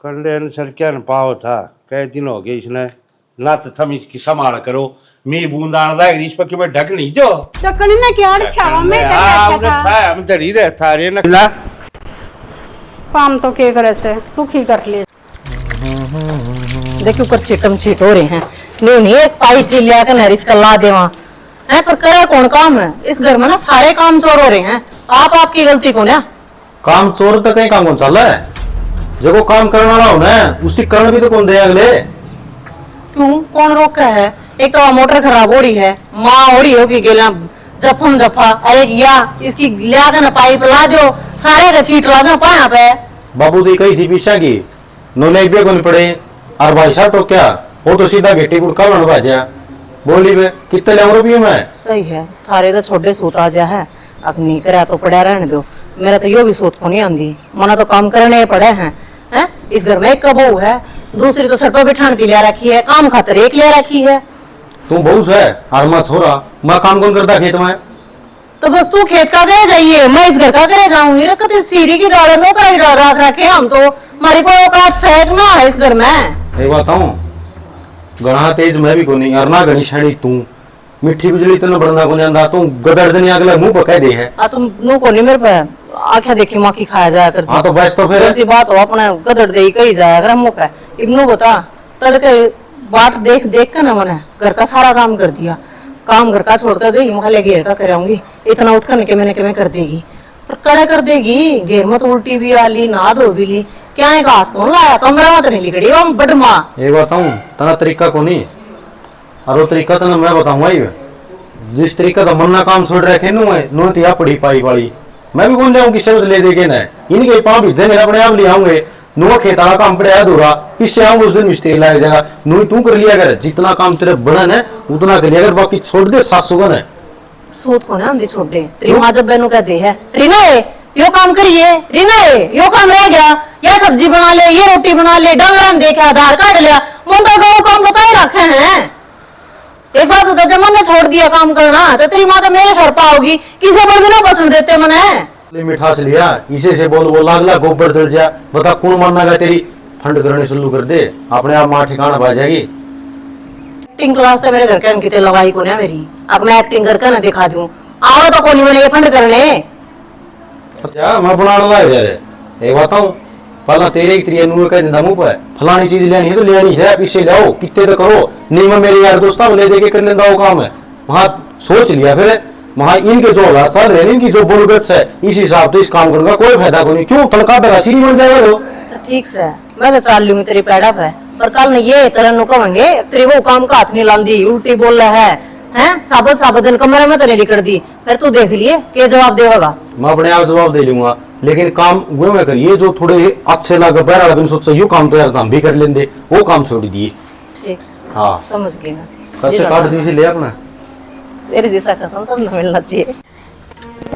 कंडेंसर क्या न पाओ था, कई दिन हो गए इसने ना, तो थम इसकी संभाल करो। मी बूंदान लाएगी इस पर कि मैं ढक नहीं जो तो कनी ना क्या छावा में हम डरी रहता रे ना। काम तो के करे से तू ही कर ले। देखियो कर छिटम छिट हो रहे हैं, नहीं एक पाई से लिया कर नरिस कर ला दे वहाँ है, पर करे कौन काम है इस घर में ना, सारे काम चोर हो रहे हैं। आपकी गलती कौन है? काम चोर तो कहीं काम कौन चल रहा है, जो काम करने वाला हो ना उसकी करण भी तो कौन दे अगले। क्यों कौन रोका है? एक तो मोटर खराब हो रही है, माँ हो रही होगी गेला जफम जफा, अरे या इसकी लिया कर ना पाइप ला दो, सारे का छीट ला दो पाया पे। बाबू दी कही थी पीछा की नोले भी कौन पड़े, और भाई साहब तो क्या वो तो सीधा गेटी गुड़का बन बाजा बोली बे कितने ले रुपये में। सही है, थारे तो छोटे सूत आ जा है, अब नहीं करा तो पड़ा रहने दो। मेरा तो यो भी सूत को नहीं आंदी, मना तो काम करने पड़े हैं। हैं इस घर में एक का बहू है, दूसरी तो सर पर बिठाने की लिया रखी है, काम खातर एक लिया रखी है। तू बहू है और मैं छोरा, मैं काम कौन करता खेत में? तो बस तू खेत का करे जाइए, मैं इस घर का करे जाऊंगी। रखत सीरी की डाले नौकर रख रखे हम तो, हमारी कोई औकात सहज ना है इस घर में। एक बताऊं, गणा तेज मैं भी को नहीं, और ना गणी छड़ी तू मिट्टी बिजली तो न बढ़ना को नहीं आंदा, तू गदड़ दिन अगले मुंह पकड़ दे है। आ तुम नु को नहीं मेरे पे आंखें देखी माँ की खाया जाया करती। हाँ तो बस तो फिर ऐसी बात हो अपने गदड़ दे कही जाया कर मुंह पे। इब्नू बता तड़के बाट देख देख कर ना मैंने घर का सारा काम कर दिया, काम घर का छोड़कर गई मोहल्ले घेर का कराऊंगी, इतना उठ करने के मैंने कर देगी, पर कड़ा कर देगी। घेर में तो उल्टी भी आली ना धो भी ली, क्या है हाथ कौन लाया, कमरा में तो नहीं लिखड़ी वो बड़ माँ। एक बताऊं तना तरीका को नहीं, और वो तरीका तो मैं बताऊंगा ही, जिस तरीका तो मन्ना काम छोड़ रखे नो तिया पड़ी पाई वाली, मैं भी कौन ले किसी ले देखे ना इनके पाँव भी जगह अपने आप ले आऊंगे। नुआ खेता का काम पड़े अधूरा, इससे आऊंगा उस दिन मिस्त्री लाया जाएगा, नु तू कर लिया कर, जितना काम तेरे बनन है उतना कर लिया कर, बाकी छोड़ दे सासू का है। सूत को ना हम छोड़ दे, तेरी माँ जब बहनों कहते हैं रीना यो काम करिए, रीना यो काम रह गया, ये सब्जी बना ले, ये रोटी बना ले, डंगर देखा आधार कार्ड लिया, मुंडा गाँव काम बताए रखे हैं। एक बात होता जब मैंने छोड़ दिया काम करना तो तेरी माँ तो मेरे सर पाओगी, किसी पर भी ना पसंद देते मने। मिठास लिया इसे से बोल लागला गोबर चल जा, बता कौन मानना का तेरी फंड करने शुरू कर दे, अपने आप माँ ठिकाना पा जाएगी। एक्टिंग क्लास तो मेरे घर के अंकित लगाई को ना मेरी, अब मैं एक्टिंग करके ना दिखा दूं, आओ तो कोनी मैंने ये फंड करने। अच्छा मैं बना ला यार, एक बताऊं पहला तेरे एक त्रिया नुए का दिन मुंह पर फलानी चीज लेनी है तो लेनी है, पीछे लाओ कितने तो करो नहीं, मैं मेरे यार दोस्तों ले दे के कर लेता हूँ काम है, वहां सोच लिया फिर वहां इनके जो हालात चल रहे हैं इनकी जो बोलगत है इस हिसाब से इस काम करने का कोई फायदा को नहीं, क्यों तड़का बेरासी नहीं बन जाएगा जो। ठीक से मैं तो चाल लूंगी तेरी पैड़ा पे, पर कल नहीं ये तरह नु कहेंगे तेरी वो काम का हाथ नहीं लांदी, उल्टी बोल रहा है हैं, साबत दिन कमरे में तो नहीं कर दी, फिर तू देख लिए के जवाब देगा। मैं अपने आप जवाब दे लूंगा, लेकिन काम वो में करिए जो थोड़े अच्छे लगे पैर दिन सोच यो काम तो यार हम भी कर लेंगे, वो काम छोड़ दिए। ठीक हाँ समझ गई मैं, कच्चे काट दी ले अपना तेरे जैसा कसम सब न मिलना चाहिए।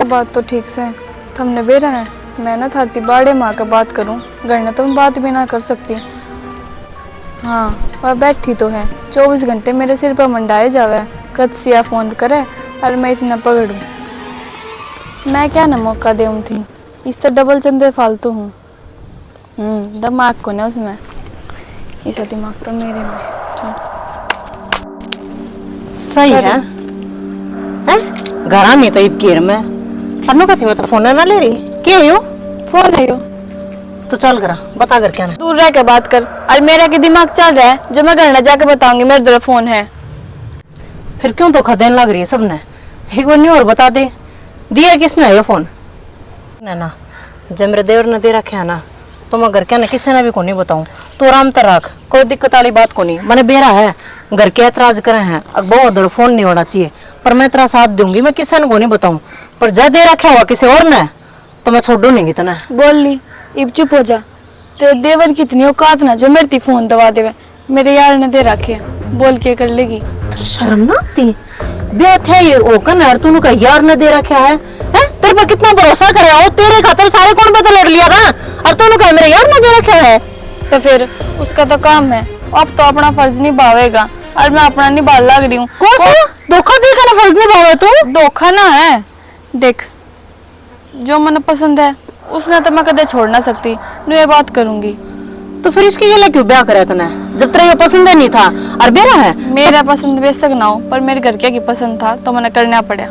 बात तो ठीक से थमने बेरा है, मैं ना थारती बाड़े माँ का बात करूं, घर ने तो मैं बात भी ना कर सकती। हाँ वह बैठी तो है 24 घंटे मेरे सिर पर मंडाए जावे, कद सिया फोन करे और मैं इसने पकड़ूं, मैं क्या ना मौका देऊँ थी, इस तो डबल चंदे फालतू हूँ। दिमाग को ना उसमें, इसका दिमाग तो मेरे में। सही है घर में तो ईद गिर में पन्नू कहती मैं तो फोन ना ले रही, क्या यो फोन है यो तो चल करा बता कर क्या ना, दूर रह के बात कर, और मेरा के दिमाग चल रहा है जो मैं घर न जाके बताऊंगी मेरे तरफ फोन है। फिर क्यों धोखा देने लग रही है सबने? एक बार नहीं और बता दे, दिया किसने है ये फोन? ना जब मेरे देवर ने दे रखे है ना, तो मैं घर के ना किसी ने भी को नहीं बताऊं। तो आराम तर रख, कोई दिक्कत वाली बात को नहीं। मैंने बेरा है, घर के एतराज करे हैं, बहुत उधर फोन नहीं होना चाहिए, पर मैं तेरा साथ दूंगी, मैं किसी ने को नहीं बताऊं। पर जब दे रखा हुआ किसी और ने, तो मैं छोड़ू नहीं कितना। बोल ली, इब चुप हो जा। तेरे देवर की इतनी औकात ना जो मेरे फोन दबा देवे। मेरे यार ने दे रखे, बोल के कर लेगी। शर्म ना आती? बेत है ये ओकन यार, तूने का यार ने दे रखा है? तेरे पे कितना भरोसा करे हो, तेरे खातर सारे कौन पता लड़ लिया था, और तूने कहा मेरे यार ने दे रखा है। तो फिर उसका तो काम है, अब तो अपना फर्ज निभावेगा, और मैं अपना निभा लग रही हूँ। कौन सा धोखा देकर ना फर्ज निभावे तू? धोखा ना है, देख जो मन पसंद है उसने तो मैं कदे छोड़ ना सकती, मैं ये बात करूंगी। तो फिर इसके लिए क्यों ब्याह करे तूने, जब तेरा ये पसंद नहीं था? और बेरा है, मेरा पसंद बेशक ना हो, पर मेरे घर के की पसंद था तो मैंने करना पड़ा।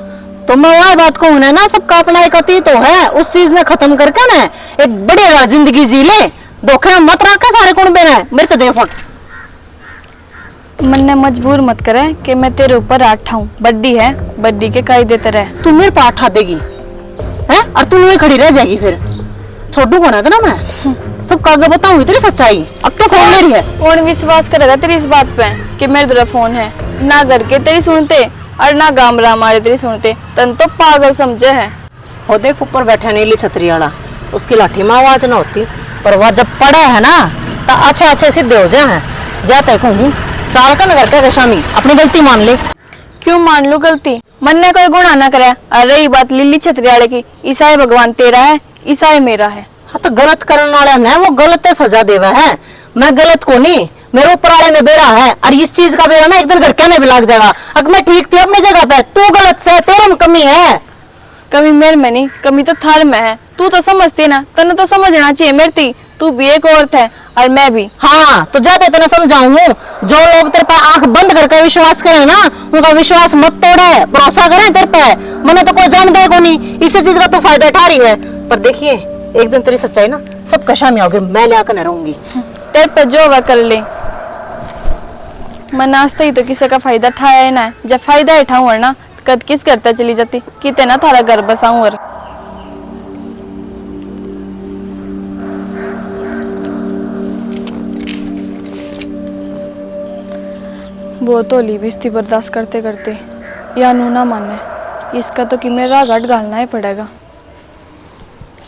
तो मैं वही बात कहूँ ना, सबका अपना एक अतीत तो है, उस चीज ने खत्म करके ना एक बढ़िया जिंदगी जी ले। धोखे में मत रख सारे कौन बेरा है, मेरे तो दे फट। मन ने मजबूर मत करे कि मैं तेरे ऊपर आठाऊं, बड्डी है, बड्डी के कायदे तरह। तू मेरे पे आठा देगी है, और तू वही खड़ी रह जाएगी, फिर छोटू को ना था ना मैं सब आगे बताऊंगी तेरी सच्चाई। अब तो फोन मेरी है। कौन विश्वास करेगा तेरी इस बात पे कि मेरे तेरा फोन है? ना घर के तेरी सुनते और ना गामरा हमारे तेरी सुनते, तन तो पागल समझे है। हो देख ऊपर बैठा नीली छतरी वाला, उसकी लाठी में आवाज ना होती, पर वह जब पड़ा है ना तो अच्छे अच्छे सीधे हो जाए हैं। जाते कहूँ चाल का नगर के शामी अपनी गलती मान ले। क्यों मान लो गलती? मन ने कोई गुनाह ना करे। अरे ये बात लिल्ली छतरी वाले की, ईसाई भगवान तेरा है, ईसाई मेरा है। हाँ तो गलत करने वाले ने वो गलत सजा देवा है, मैं गलत को नहीं, मेरे ऊपर वाले में बेरा है। और इस चीज का बेरा ना एक दिन घर कहने भी लग जाएगा। अगर मैं ठीक थी अपनी जगह पे, तू गलत से, तेरे में कमी है। कमी मेरे में नहीं, कमी तो थाल में है। तू तो समझती ना, तने तो समझना चाहिए मेरी थी। तू भी एक औरत है और मैं भी। हाँ तो जाते तेने समझाऊं, जो लोग तेरे पे आंख बंद करके विश्वास करें ना, उनका विश्वास मत तोड़े, भरोसा करें तेरे पे। मैंने तो कोई जान दे को नहीं, इसी चीज का तो फायदा उठा रही है। पर देखिए एक दिन तेरी सच्चाई ना सब कशामी होगी, मैं ले आकर रहूंगी। तेरे पे जो वह कर ले, मैं नाश्ता ही तो किसी का फायदा उठाया है ना। जब फायदा उठाऊं और ना कद किस करता चली जाती कि तेना थारा घर बसाऊं। और बहुत होली बिस्ती बर्दाश्त करते करते या नू ना माने, इसका तो कि मेरा घाट घालना ही पड़ेगा।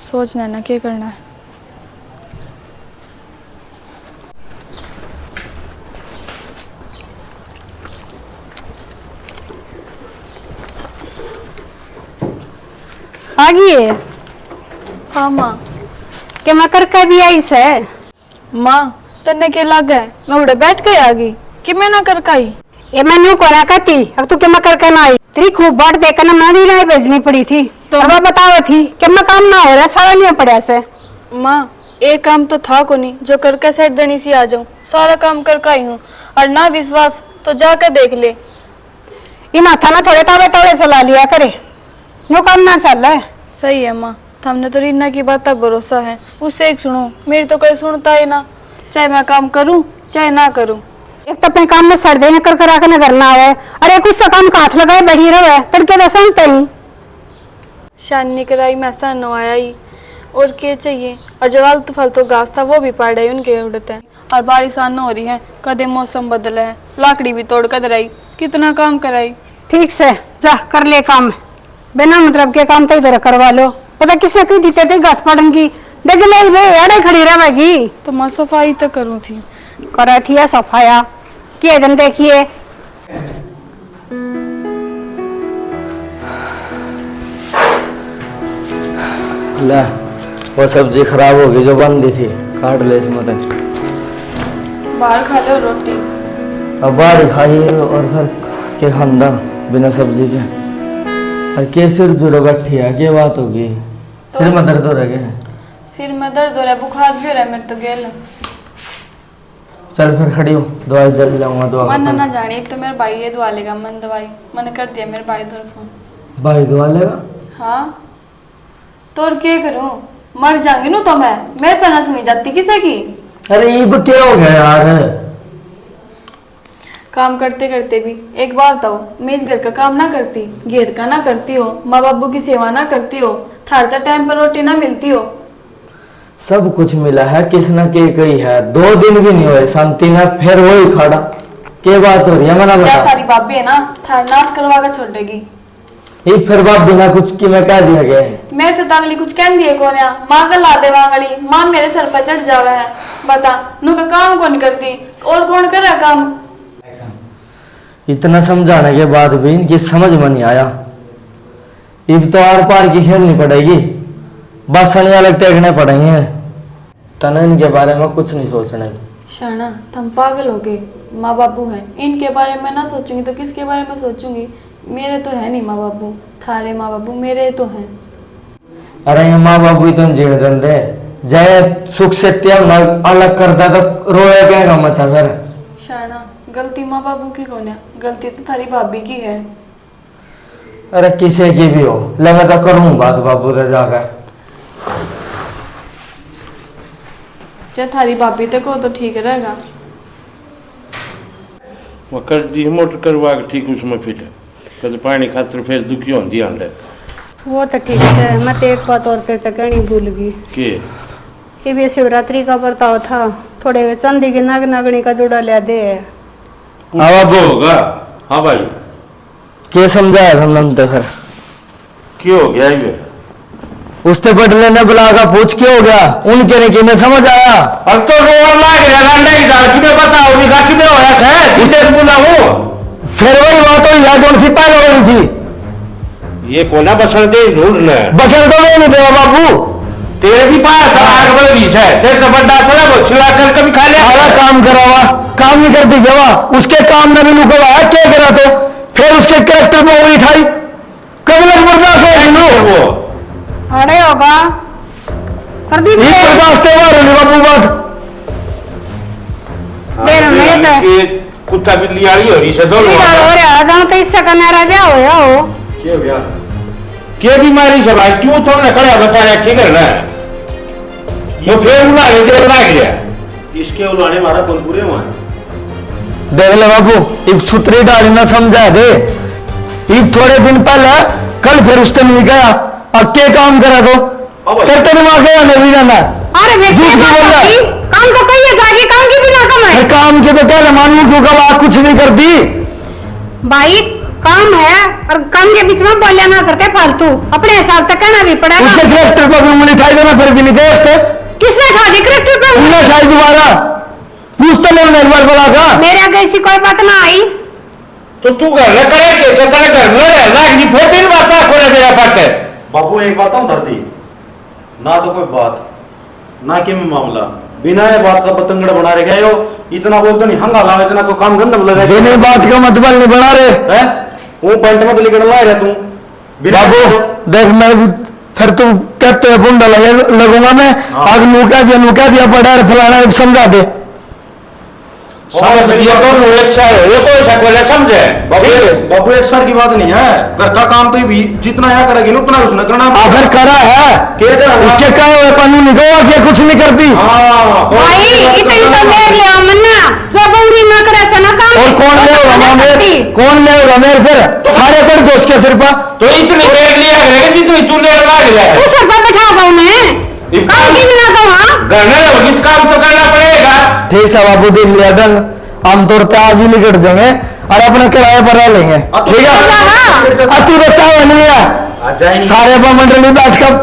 सोचना ना क्या करना है। आ गई है हाँ माँ। कि मैं करके भी आई से। माँ तन्ने के लग है, मैं उड़े बैठ के आ गई कि मैं ना कर काई। ये मैं न्यू को कहती, अब तू कि मैं करके ना आई, तेरी खूब बाट देकर ना मैं नहीं भेजनी पड़ी थी। तो अब बताओ थी कि मैं काम ना हो रहा, सारा नहीं पड़ा से। माँ एक काम तो था को नहीं जो करके सेट देनी सी आ जाऊं, सारा काम करके आई हूँ। और ना विश्वास तो जाकर देख ले। ये माथा ना थोड़े तावे तावे चला लिया करे, न्यू काम ना चल रहा है। सही है माँ, हमने तो रीना की बात तक भरोसा है, उससे एक सुनो, मेरी तो कोई सुनता ही ना, चाहे मैं काम करूं चाहे ना करूं। एक तो अपने काम में सर देने कर कर आकर नजर ना आवे, अरे कुछ सा काम का हाथ लगाए बैठी रहे, तड़के तो समझते ही। शानी कराई मैं सन आया ही, और क्या चाहिए। और जो आलतू फालतू घास था वो भी पाड़ है उनके उड़ते हैं। और बारिश आना हो रही है, कदे मौसम बदला है, लाकड़ी भी तोड़ कर आई, कितना काम कराई। ठीक से जा कर ले काम, बिना मतलब के काम तो इधर करवा लो। पता किसने कही दी थे घास पाड़न की, देख ले वे अड़े खड़ी रहेगी। तो मैं सफाई तो करूँ थी, करा थी सफाया किए दिन देखिए। ले वो सब्जी खराब हो गई जो बंदी थी, काट ले इसमें तक। बाहर खा लो रोटी। अब बाहर खाई और फिर के खांदा बिना सब्जी के। और के सिर जुड़ो गठिया क्या बात होगी? सिर में दर्द हो रहा है? सिर में दर्द हो रहा है, बुखार भी हो रहा है मेरे तो गेल। चल फिर खड़ी हो, दवाई दे लाऊंगा। दवा मन ना जाने, एक तो मेरा भाई ये दवा लेगा, मन दवाई मैंने कर दिया मेरे भाई दो फोन। भाई दवा लेगा? हाँ तो और क्या करूं, मर जाऊंगी ना तो मैं पर ना सुनी जाती किसी की। अरे ये क्या हो गया यार? काम करते करते भी एक बात बताओ, मैं इस घर का काम ना करती, घेर का ना करती हो, माँ बाबू की सेवा ना करती हो, थारता टाइम पर रोटी ना मिलती हो। सब कुछ मिला है, किस न के कही है, 2 दिन भी नहीं हुए शांति ने फिर वही खाड़ा। के बात हो रही है मना क्या बता। तारी भाभी है ना, थार नाश करवा के छोड़ देगी। ये फिर बात बिना कुछ की मैं कह दिया गया है। मैं तो तागली कुछ कह दिए कौन या माँ का ला दे वांगड़ी, माँ मेरे सर पर चढ़ जावा है। बता नु का काम कौन करती और कौन कर रहा काम। इतना समझाने के बाद भी इनकी समझ में नहीं आया। अब तो आर पार की खेलनी पड़ेगी, बस अलग टेकने पड़ेंगे। तना इनके बारे में कुछ नहीं सोचना। शाना तुम पागल हो गए, माँ बाबू हैं, इनके बारे में ना सोचूंगी तो किसके बारे में सोचूंगी। मेरे तो है नहीं माँ बाबू, थारे माँ बाबू मेरे तो हैं। अरे ये माँ बाबू तो जीण दे, जय सुख से त्याग अलग करता तो रोए क्या मचा फिर। शाना गलती माँ बाबू की कौन है, गलती तो थारी भाभी की है। अरे किसी की भी हो, लगा तो करूँ बात बाबू से जाकर। चाहे थारी भाभी तक हो तो ठीक रहेगा। वो कर दी मोटर करवा के ठीक उसमें फिट है, कद पानी खातर फिर दुखी होती आंडे वो तो ठीक है। मैं तो एक बात और तेरे कहनी भूल गई के कि भी शिवरात्रि का बर्ताव था, थोड़े चांदी की नाग नागणी का जोड़ा लिया दे। हवा वो होगा। हाँ भाई क्या समझाया था तो फिर क्यों हो गया ये? उसने बदले ने बुला कर पूछ क्यों हो गया, उनके ने किन्हें समझ आया। अब तो रोड लाग गया लांडा की दाल की मैं बताओ भी गाकी में होया है उसे बुलाऊं। फिर वही बात हुई है जो सिपाही हो रही थी। ये कोना बसर दे ढूंढना बसर तो नहीं देवा बाबू, तेरे भी पास था आग बड़े बीच है तेरे तो बड़ा थोड़ा बहुत छिला कर कभी खा लिया। सारा काम करावा, काम नहीं करती जवा, उसके काम में भी लुकवा क्या करा तो फिर उसके कैरेक्टर में उंगली उठाई, कभी लग बर्दाश्त हो वो अरे होगा प्रदीप ये बर्दाश्त है बाबू बात। देर में तो ये कुत्ता बिल्ली आ रही हो रही से दोनों हो रहा जाऊं तो इससे का मेरा ब्याह होया हो। क्या भैया क्या बीमारी से भाई क्यों तुमने कड़ा बचा रहा क्या करना है? ये फिर उड़ा ले दे उड़ा गया इसके उलाने मारा बनपुरे वहां देख ले बाबू, एक सूत्री डाली ना समझा दे। एक थोड़े दिन पहले कल फिर उसने नहीं गया, अब क्या काम करा तो करते दिमाग गया नहीं जाना। अरे मैं क्या बात होगी, काम तो कहिए जाके काम की बिना कमाए। काम के तो क्या मानू क्योंकि बात कुछ नहीं करती भाई, काम है और काम के बीच में बोलिया ना करते फालतू, अपने हिसाब तक कहना भी पड़ेगा। उसके करेक्टर पर भी उंगली उठाई देना फिर भी नहीं दे उसने। किसने खा दी करेक्टर पे? उंगली उठाई दोबारा पूछता नहीं एक बार बोला का मेरे आगे ऐसी कोई बात ना आई। तो तू घर में करे कैसे तेरे घर में रहना कि फिर दिन बात खोले तेरा पाते बाबू एक बात हूँ धरती ना तो कोई बात ना कि मैं मामला बिना ये बात का पतंगड़ बना रहे गए हो। इतना बोलते नहीं हंगा लावे, इतना कोई काम गंदा लगा बिना बात का मतलब नहीं बना रहे हैं। वो पैंट में तो लेकर ला रहा तू बाबू। देख मैं फिर तू कहते है बुंदा लगूंगा मैं। हाँ। आग नूका दिया पड़ा है फलाना समझा दे। समझ लिया तो एक साल ये कोई सकोले समझे बाबू एक साल की बात नहीं है, घर का काम तो भी जितना यहाँ करेगी ना उतना उसने करना। आखिर करा है क्या करा उसके कहा हुए कानून निकला के कुछ नहीं करती। भाई इतनी तो ले लिया मन्ना, जो बूढ़ी न करे से ना काम। और कौन ले होगा मेरे, कौन ले होगा मेरे फिर सारे कर दो उसके सिर पर। तो इतने पेड़ लिया करेगा जितनी चूल्हे लाग जाए तू सर पर बैठा हुआ उन्हें काम की बिना तो हाँ। घर में रहोगी तो काम तो करना पड़ेगा। ठीक है बाबू, देख लिया डन, आमतौर पर आज ही निकट जाएंगे और अपने किराए पर रह लेंगे। ठीक है अति बच्चा नहीं है सारे पर मंडली बैठ कर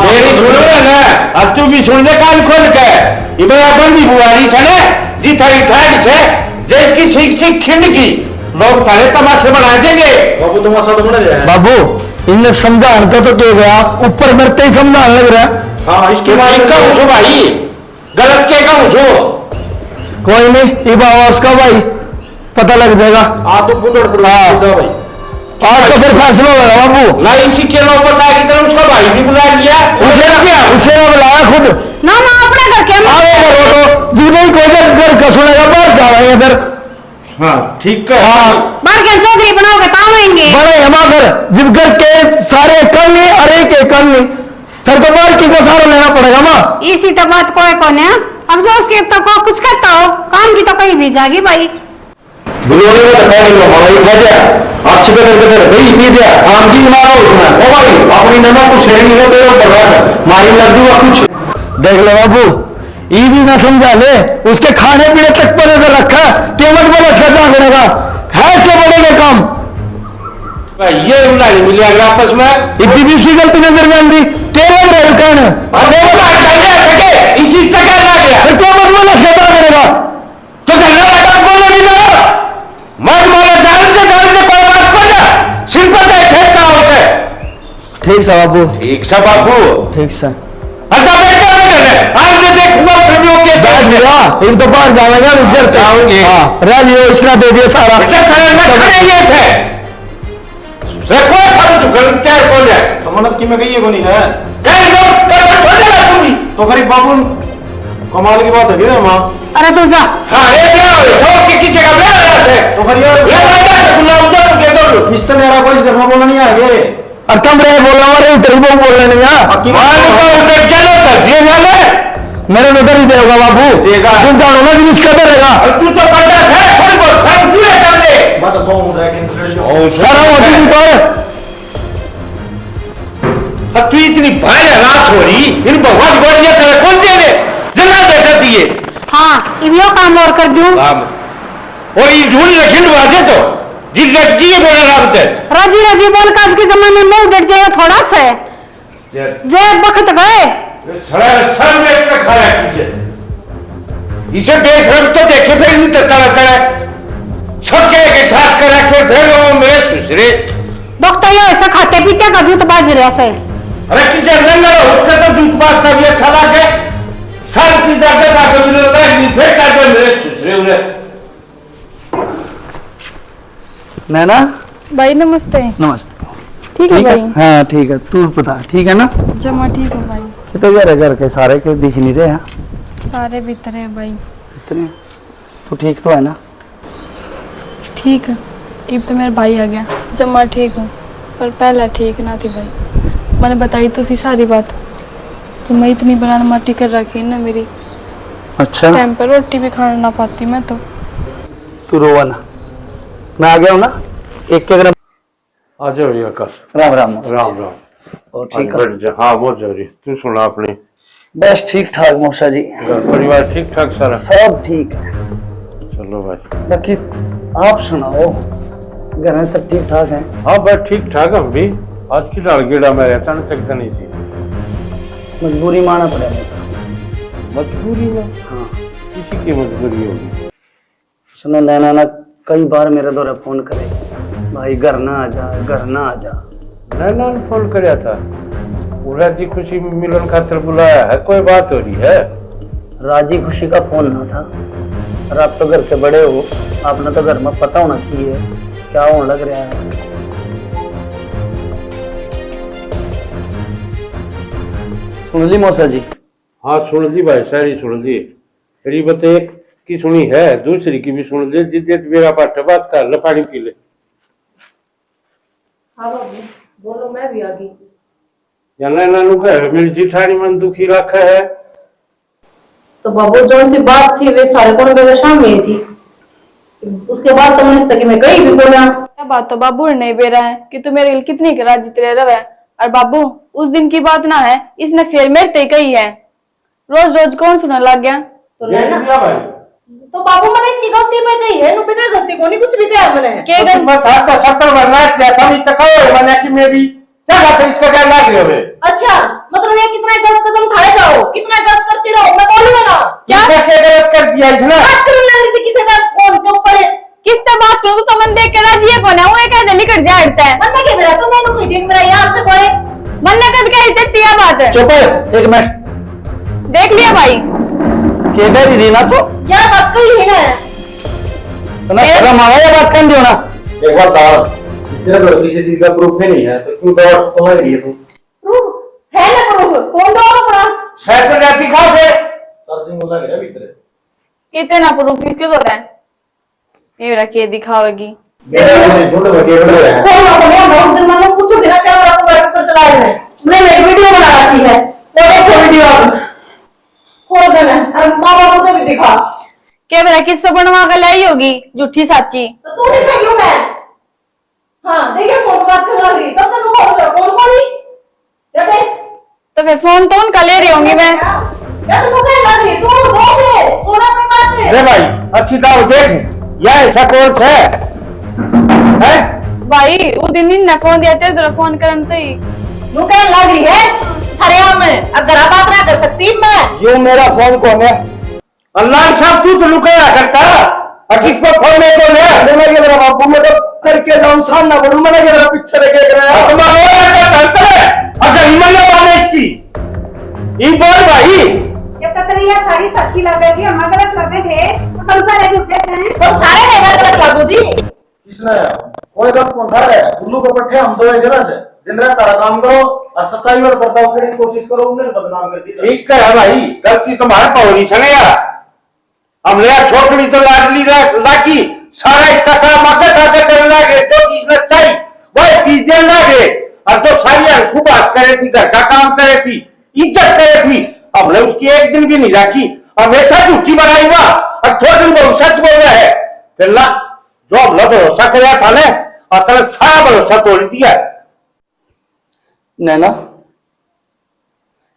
मेरी सुनो ना अब तू भी सुन ले कान खोल के इबरा बंदी बुआरी चले जी थारी ठाट से देश की सीख सीख खिंड की लोग थारे तमाशे बना देंगे। बाबू तमाशा तो बना जाए। बाबू इन्हें समझाने तो क्या गया, ऊपर मरते ही समझाने लग रहा है। हाँ इसके ठीक का उठो भाई, गलत के का उठो। कोई नहीं ये बाबा उसका भाई पता लग जाएगा। तो बुंदड़ पर हाँ। जा भाई आज तो फिर फैसला होगा बाबू। ना इसी के लोग बताया कि तरह उसका भाई भी बुला लिया उसे ना बुलाया खुद ना ना अपना घर के आओ तो जी भाई कोई घर का सुनेगा बात जा रहे हैं फिर। हाँ ठीक है। हाँ बाहर के चौधरी बनाओगे तो आएंगे। बड़े हमारे घर जब घर के सारे कर नहीं और एक एक कर नहीं फिर तो बाहर की का सारा लेना पड़ेगा माँ। इसी तो बात कोई कौन है, अब जो उसके तो को कुछ करता हो काम की तो कहीं भी जागी भाई। बुलोने का धक्का नहीं हुआ भाई खा जा अच्छी करके फिर दही पी दिया आम जी बना लो उसमें ओ भाई अपनी नना कुछ है नहीं तेरे ऊपर रख मारी लग दूंगा कुछ देख ले बाबू ये भी ना समझा ले उसके खाने पीने तक पर नजर रखा कीमत बोला इसका जागने का है इसके बड़े काम ये उड़ा नहीं मिले अगर आपस में इतनी भी उसकी गलती नजर में आंदी तेरे रहे कौन इसी से क्या ना गया फिर क्या मत बोला इसका करेगा तो धन्यवाद बोलेगी ना मत मारा जानते कोई बात को ना सिर पर बैठे का उसे ठीक सा बाबू ठीक सा बाबू ठीक सा अच्छा बैठे हो गए आज मैं देखूंगा फिर लोग के बैठ गया एक तो बाहर जाएगा इस घर जाओगे हाँ रैली इसने दे दिया सारा बेटा खड़े ये थे रखो सब गलत चाय बोल जाए कमनत की में गई है कोनी है कहीं लोग कर छोड़े ना तुम तो गरीब बाबू कमाल की बात है ना मां अरे तू जा हाँ ये क्या हो छोड़ के किसी का ब्याह रहा थे तो फिर यार ये वादा है गुलाम जा के दो इस तरह मेरा कोई घर में बोलना नहीं आगे और कम रहे बोला हमारे उधर ही बोल रहे नहीं पक्की मान को उधर चलो कर दिए वाले मेरे उधर ही देगा बाबू देगा। तुम जानो ना कि इसका रहेगा और तू तो बड़ा है थोड़ी बहुत सब तू है कर दे बात सो हो रहा है इंसिडेंट सारा मोदी पर अब तू इतनी भारी हलास हो रही इन भगवान गोलियां तेरे कौन दे दे जला देता दिए हाँ इवियो काम और कर दूं काम और ये ढूंढ रखिन वादे तो जी लटकी है बोले रात है राजी राजी बोल का आज के जमाने में उड़ जाएगा थोड़ा सा वे वक्त गए सड़ा सर में इसका खड़ा है पीछे इसे बेशरम तो देखे फिर नहीं करता रहता है छक्के के ठाक कर रखे फिर वो मेरे सुसरे डॉक्टर ये ऐसा खाते पीते का जूत बाज रहा से अरे किसे नंगा उससे तो दूध पास का भी अच्छा लगे सर की दर्द का कभी नहीं होता है फिर का जो मेरे सुसरे उन्हें नैना भाई नमस्ते नमस्ते ठीक है भाई हाँ ठीक है तू पता ठीक है ना जमा ठीक है भाई तो घर के सारे के दिख नहीं रहे हैं सारे भीतर है भाई इतने तू ठीक तो है ना ठीक है अब तो मेरा भाई आ गया जमा ठीक हूँ पर पहले ठीक ना थी भाई मैंने बताई तो थी सारी बात तो मैं इतनी बनाना माटी कर रखी ना मेरी अच्छा टाइम पर रोटी भी खाना ना पाती मैं तो तू रोवा ना मैं आ गया हूँ ना एक के ग्राम आ जाओ ये कर राम राम राम राम और ठीक है हाँ बहुत जरूरी तू सुना अपनी बस ठीक ठाक मौसा जी घर परिवार ठीक ठाक सारा सब ठीक है चलो भाई बाकी आप सुनाओ घर में सब ठीक ठाक है हाँ बस ठीक ठाक हम भी आज की लालगेड़ा में रहता नहीं सकता नहीं थी मजबूरी माना पड़ेगा मजबूरी में हाँ किसी की मजबूरी होगी सुनो नैना ना कई बार मेरे द्वारा फोन करे भाई घर ना आ जा घर ना आ जा नैना ने फोन कराया था राजी खुशी मिलन खातिर बुलाया है कोई बात हो रही है राजी खुशी का फोन ना था और आप तो घर के बड़े हो आपने तो घर में पता होना चाहिए क्या होने लग रहा है सुन ली मौसा जी हाँ सुन दी भाई सारी सुन दी तेरी बात एक की सुनी है दूसरी की भी सुन दे जिद्दे मेरा पाठ बात कर ले पानी पी ले हाँ बाबू बोलो मैं भी आ गई या नैना नु कहे मेरी जिठानी मन दुखी रखा है तो बाबू जो सी बात थी वे सारे को मेरे सामने ही थी उसके बाद तो मैंने कि मैं कहीं भी बोला क्या बात तो बाबू ने नहीं बेरा है कि तू मेरे लिए कितनी करा जितने रवे और बाबू उस दिन की बात ना है इसने फिर मेरे ते कही है रोज रोज कौन सुनने लग गया तो नैना भाई तो बाबू मैंने इसकी गलती पे कही है नु बेटा गलती को नहीं कुछ भी कहा मैंने के गल मैं था का शक्कर बनना क्या था नहीं तकाओ मैंने कि मेरी क्या बात है इसका क्या लाग रही है अच्छा मतलब ये कितना गलत कदम उठाए जाओ कितना गलत करती रहो मैं बोलूंगा ना क्या गलत कर दिया इसने बात करने लग रही थी किसी का फोन के ऊपर किससे बात करूं तो मन देख के राजी है कौन है वो एक ऐसे निकट जा हटता है मन में क्या मेरा तो मैंने कोई दिन मेरा यार से कोई मन ने कद के इतनी बात है चुप है एक मिनट देख लिया भाई के दे दी ना तो यार बात कही है ना ना शर्म आवा या बात कर दियो ना एक बार दाल तेरा तो किसी चीज का प्रूफ ही नहीं है तो क्यों दवा तुम्हारे लिए तू प्रूफ है ना प्रूफ कौन दो अपना शायद तो जाती खाओ फिर चार्जिंग बोला गया भीतर कितने प्रूफ किसके तो रहा है ये रहा के दिखावेगी मेरा झूठ बटे बड़े है कौन अपने बहुत दिन में पूछो बिना कैमरा को बैठ कर चला रहे हैं मैंने एक वीडियो बना रखी है वो देखो वीडियो खोल देना और माँ बाप को भी दिखा क्या मेरा किस्सा बनवा कर लाई होगी झूठी साची। तो तू नहीं कही हूं मैं। हाँ देखिए फोन बात कर रही तब तक फोन कौन ही तो फिर फोन तो उनका ले रही होंगी मैं। या तो कह रही तू दे सोना पे बात है। अरे भाई अच्छी दाव देख, यह ऐसा कौन है? भाई वो दिन ने फोन दिया तेरे तरफ फोन करन तो ही तू कहने लग रही है अरे मैं अगर आप बात ना कर सकती मैं। ये मेरा फोन कौन है? अल्लाह साहब तू तो लुकाया करता, और किसको फोन में कौन है? अरे मैं मेरा बापू मैं तो करके जाऊं सामना बोलूं, मैंने मेरा पीछे लेके गया। अगर हिमालय वाले इसकी ये बोल भाई ये कतरिया सारी सच्ची लगेगी, हम गलत लगे थे तो हम सारे झूठे थे। तो सारे नहीं गलत लागू जी। किसने कोई बात कौन था रे उल्लू को पट्टे हम दो एक जगह से दिन रात तारा काम करो और सच्चाई और बर्ताव करने की कोशिश करो, उन्हें बदनाम कर दी। ठीक है भाई, गलती तुम्हारे पौरी से नहीं यार। हमने यार छोकरी तो लाडली लाकी सारा इसका काम आगे करने लगे, जो चीज चाहिए वह चीजें लागे, और जो सारी खूब बात करे थी, घर का काम करे थी, इज्जत करे थी, हमने उसकी एक दिन भी नहीं रखी, हमेशा झूठी बनाई हुआ और थोड़ी बहुत सच बोल रहा है। फिर ला जो हमने भरोसा किया था ना, और तेरे सारा भरोसा तोड़ दिया। नैना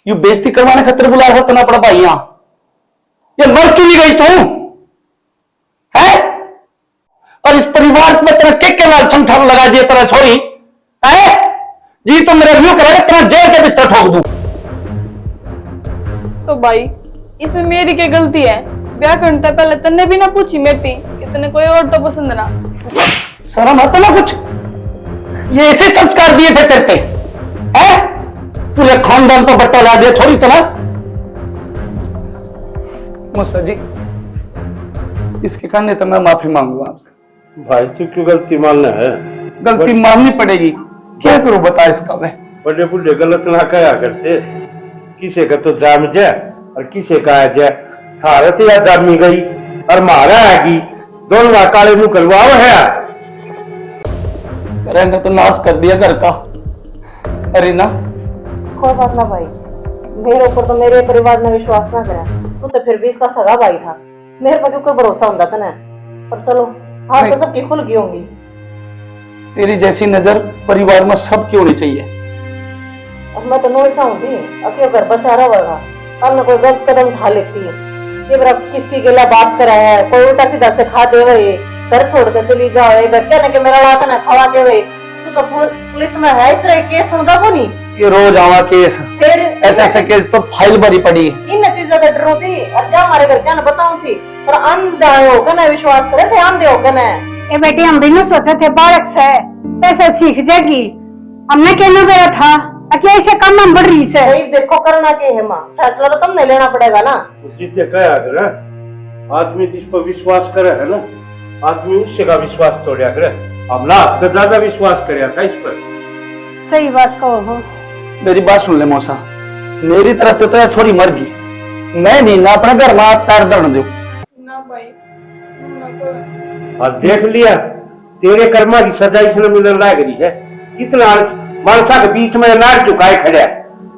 ये बेइज्जती करवाने खातिर बुला रहा तना पड़ा भाई यहाँ, ये मर क्यों नहीं गई तू है? और इस परिवार में तेरा के लाल छमछम लगा दिए तेरा छोरी है जी, तो मेरा व्यू करेगा तेरा जेल के भीतर ठोक दूं। तो भाई इसमें मेरी क्या गलती है? ब्याह करने से पहले तन्ने भी ना पूछी मेरी इतने कोई और तो पसंद ना। शर्म आता ना कुछ? ये ऐसे संस्कार दिए थे तेरे पे है? पूरे खानदान को बट्टा ला दिया छोरी तो ना। मुस्सा जी इसके कारण तो मैं माफी मांगूंगा आपसे। भाई तू क्यों गलती मानना है? गलती माननी पड़ेगी, क्या करूं बता इसका मैं। बड़े बुढ़े गलत ना कहा करते, किसे का तो जाम जाए और किसे का आ जाए। भारत या जामी गई और मारा आगी, दोनों काले मुंह करवाओ है। रहने तो नाश कर दिया घर का। अरे ना कोई बात ना भाई, मेरे ऊपर तो मेरे परिवार ने विश्वास ना करा, तू तो फिर भी इसका सगा भाई था, मेरे पर क्यों भरोसा होता था ना। पर चलो हाथ तो सबकी खुल गई होंगी। तेरी जैसी नजर परिवार में सबकी होनी चाहिए। अब मैं तो नोट चाहूंगी अकेले घर बसा रहा होगा, कल न कोई गलत कदम उठा लेती है। ये बड़ा किसकी गिला बात करा है, कोई उल्टा सीधा से खा दे वही घर छोड़ कर चली जाओ, इधर क्या ना कि मेरा लाता ना खवा के वही। तू तो पुलिस में है, इस तरह केस सुनता को नहीं। ये रोज आवा केस, फिर ऐसे केस तो फाइल भरी पड़ी है। इन चीजों का डर थी और जा हमारे घर क्या ना बताऊं थी, पर अंधा होगा ना विश्वास करे थे, अंधे होगा ना। ए बेटी हम भी न सोचे थे बालक से सीख जाएगी, हमने कहना बेरा था कि ऐसे कम हम बढ़ रही से। भाई देखो करना के है माँ, फैसला तो तुमने लेना पड़ेगा ना। जिसने कहा करे आदमी जिस पर विश्वास करे है ना, आदमी उससे का विश्वास तोड़ा करे। हम ना तो ज्यादा विश्वास कर था इस पर। सही बात कहो हो। मेरी बात सुन ले मौसा, मेरी तरफ तो तेरा छोरी मर गई, मैं नहीं ना अपने घर में पैर दर्द दो ना भाई ना कोई। और देख लिया तेरे कर्मा की सजा इसने मिलने लग रही है। कितना मानसा के बीच में नाक झुकाए खड़े,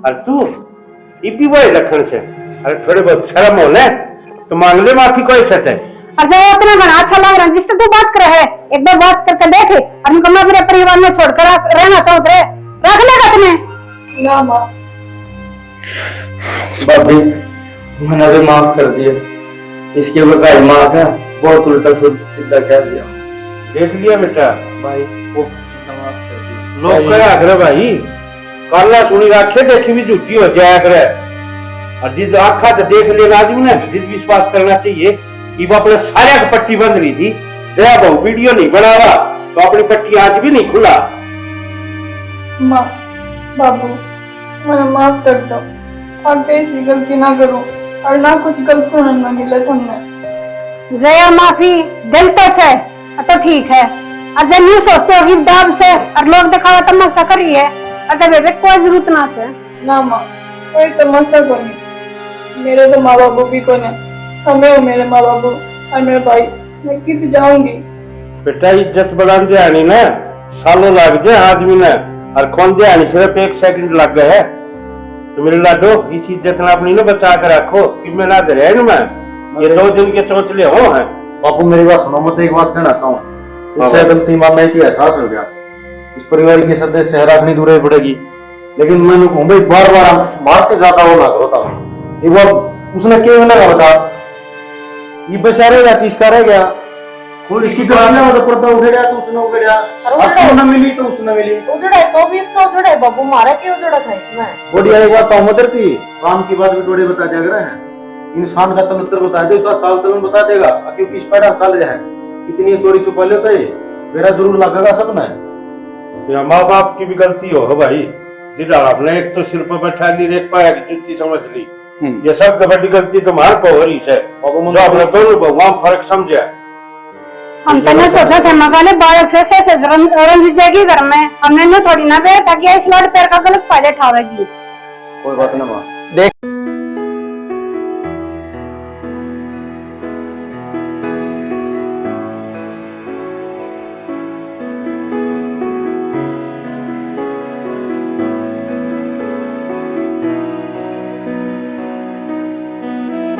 और तू इपी वही लक्षण से। अरे थोड़े बहुत शर्म हो ले तो मांग ले माफी, कोई सच है। अरे इतना बड़ा अच्छा लग रहा है जिससे तू बात कर है, एक बार बात करके देख। और उनको मैं मेरे परिवार में छोड़कर रहना चाहते रहे, रख लेगा तुम्हें ना माँ भाभी मैंने भी माफ कर दिया, इसकी बकाई माफ है, बहुत उल्टा सीधा कह दिया। देख लिया बेटा भाई वो लोग क्या करे भाई, काला सुनी आखे देखी भी झूठी हो जाया करे। और जिस आखा तो देख लेना आदमी ने जिस विश्वास करना चाहिए कि वो अपने सारे की पट्टी बंद रही थी, दया बहु वीडियो नहीं बनावा तो अपनी पट्टी आज भी नहीं खुला। माँ बाबू मुझे माफ कर दो, अब ऐसी गलती ना करूं और ना कुछ गलत होने ना मिले तुमने। जया माफी दिल पे से तो ठीक है, अगर न्यू सोचते हो कि दाब से और लोग दिखावा तमाशा करी है, अगर वे कोई जरूरत ना से। ना माँ कोई तमाशा को नहीं, मेरे तो माँ बाबू भी को नहीं, हमें हो मेरे माँ बाबू और मेरे भाई, मैं किस जाऊंगी। बेटा इज्जत बढ़ा दिया नहीं ना, सालों लग गए आदमी ने, और कौन दिया नहीं सिर्फ 1 सेकंड लग गए है। तो मेरे लाडो इस इज्जत ने अपनी ना बचा कर रखो कि मैं ना दे रहा मैं ये 2 दिन के चौचले हो हैं। बापू मेरी बात सुनो, मैं तो एक बात कहना चाहूँ, इससे गलती मानना की एहसास हो गया, इस परिवार के सदस्य रखनी दूर पड़ेगी, लेकिन मैंने कहूँ भाई बार बार मार के ज्यादा वो ना करो था। एक बार उसने क्यों लगा बता, ये बेचारे का किसका रह गया, और इसकी गलती ना पर्दा उठ गया तो उसने उठ गया, अब न मिली तो उसने मिली। उजड़ा है तो भी इसका उजड़ा है, बाबू मारा क्यों उजड़ा था इसमें। बढ़िया एक बात मदर थी, काम की बात भी थोड़ी बता दिया कर रहे हैं, इंसान का तलत्र बता दे, उसका चाल चलन बता देगा, क्योंकि इस पैदा चल जाए इतनी चोरी छुपा लो तो मेरा जरूर लगेगा सब में। या माँ बाप की भी गलती हो भाई, जिधर आपने एक तो सिर पर बैठा ली, देख पाया कि जितनी समझ ली, ये सब बड़ी गलती तुम्हारे पर हो रही है। जो आपने दोनों भगवान फर्क समझा। हम तो नहीं सोचा था मकान बालक से रंग जाएगी घर में, हमने न थोड़ी ना बेटा किया इस लड़ पैर का गलत फायदा उठावेगी। कोई बात ना माँ।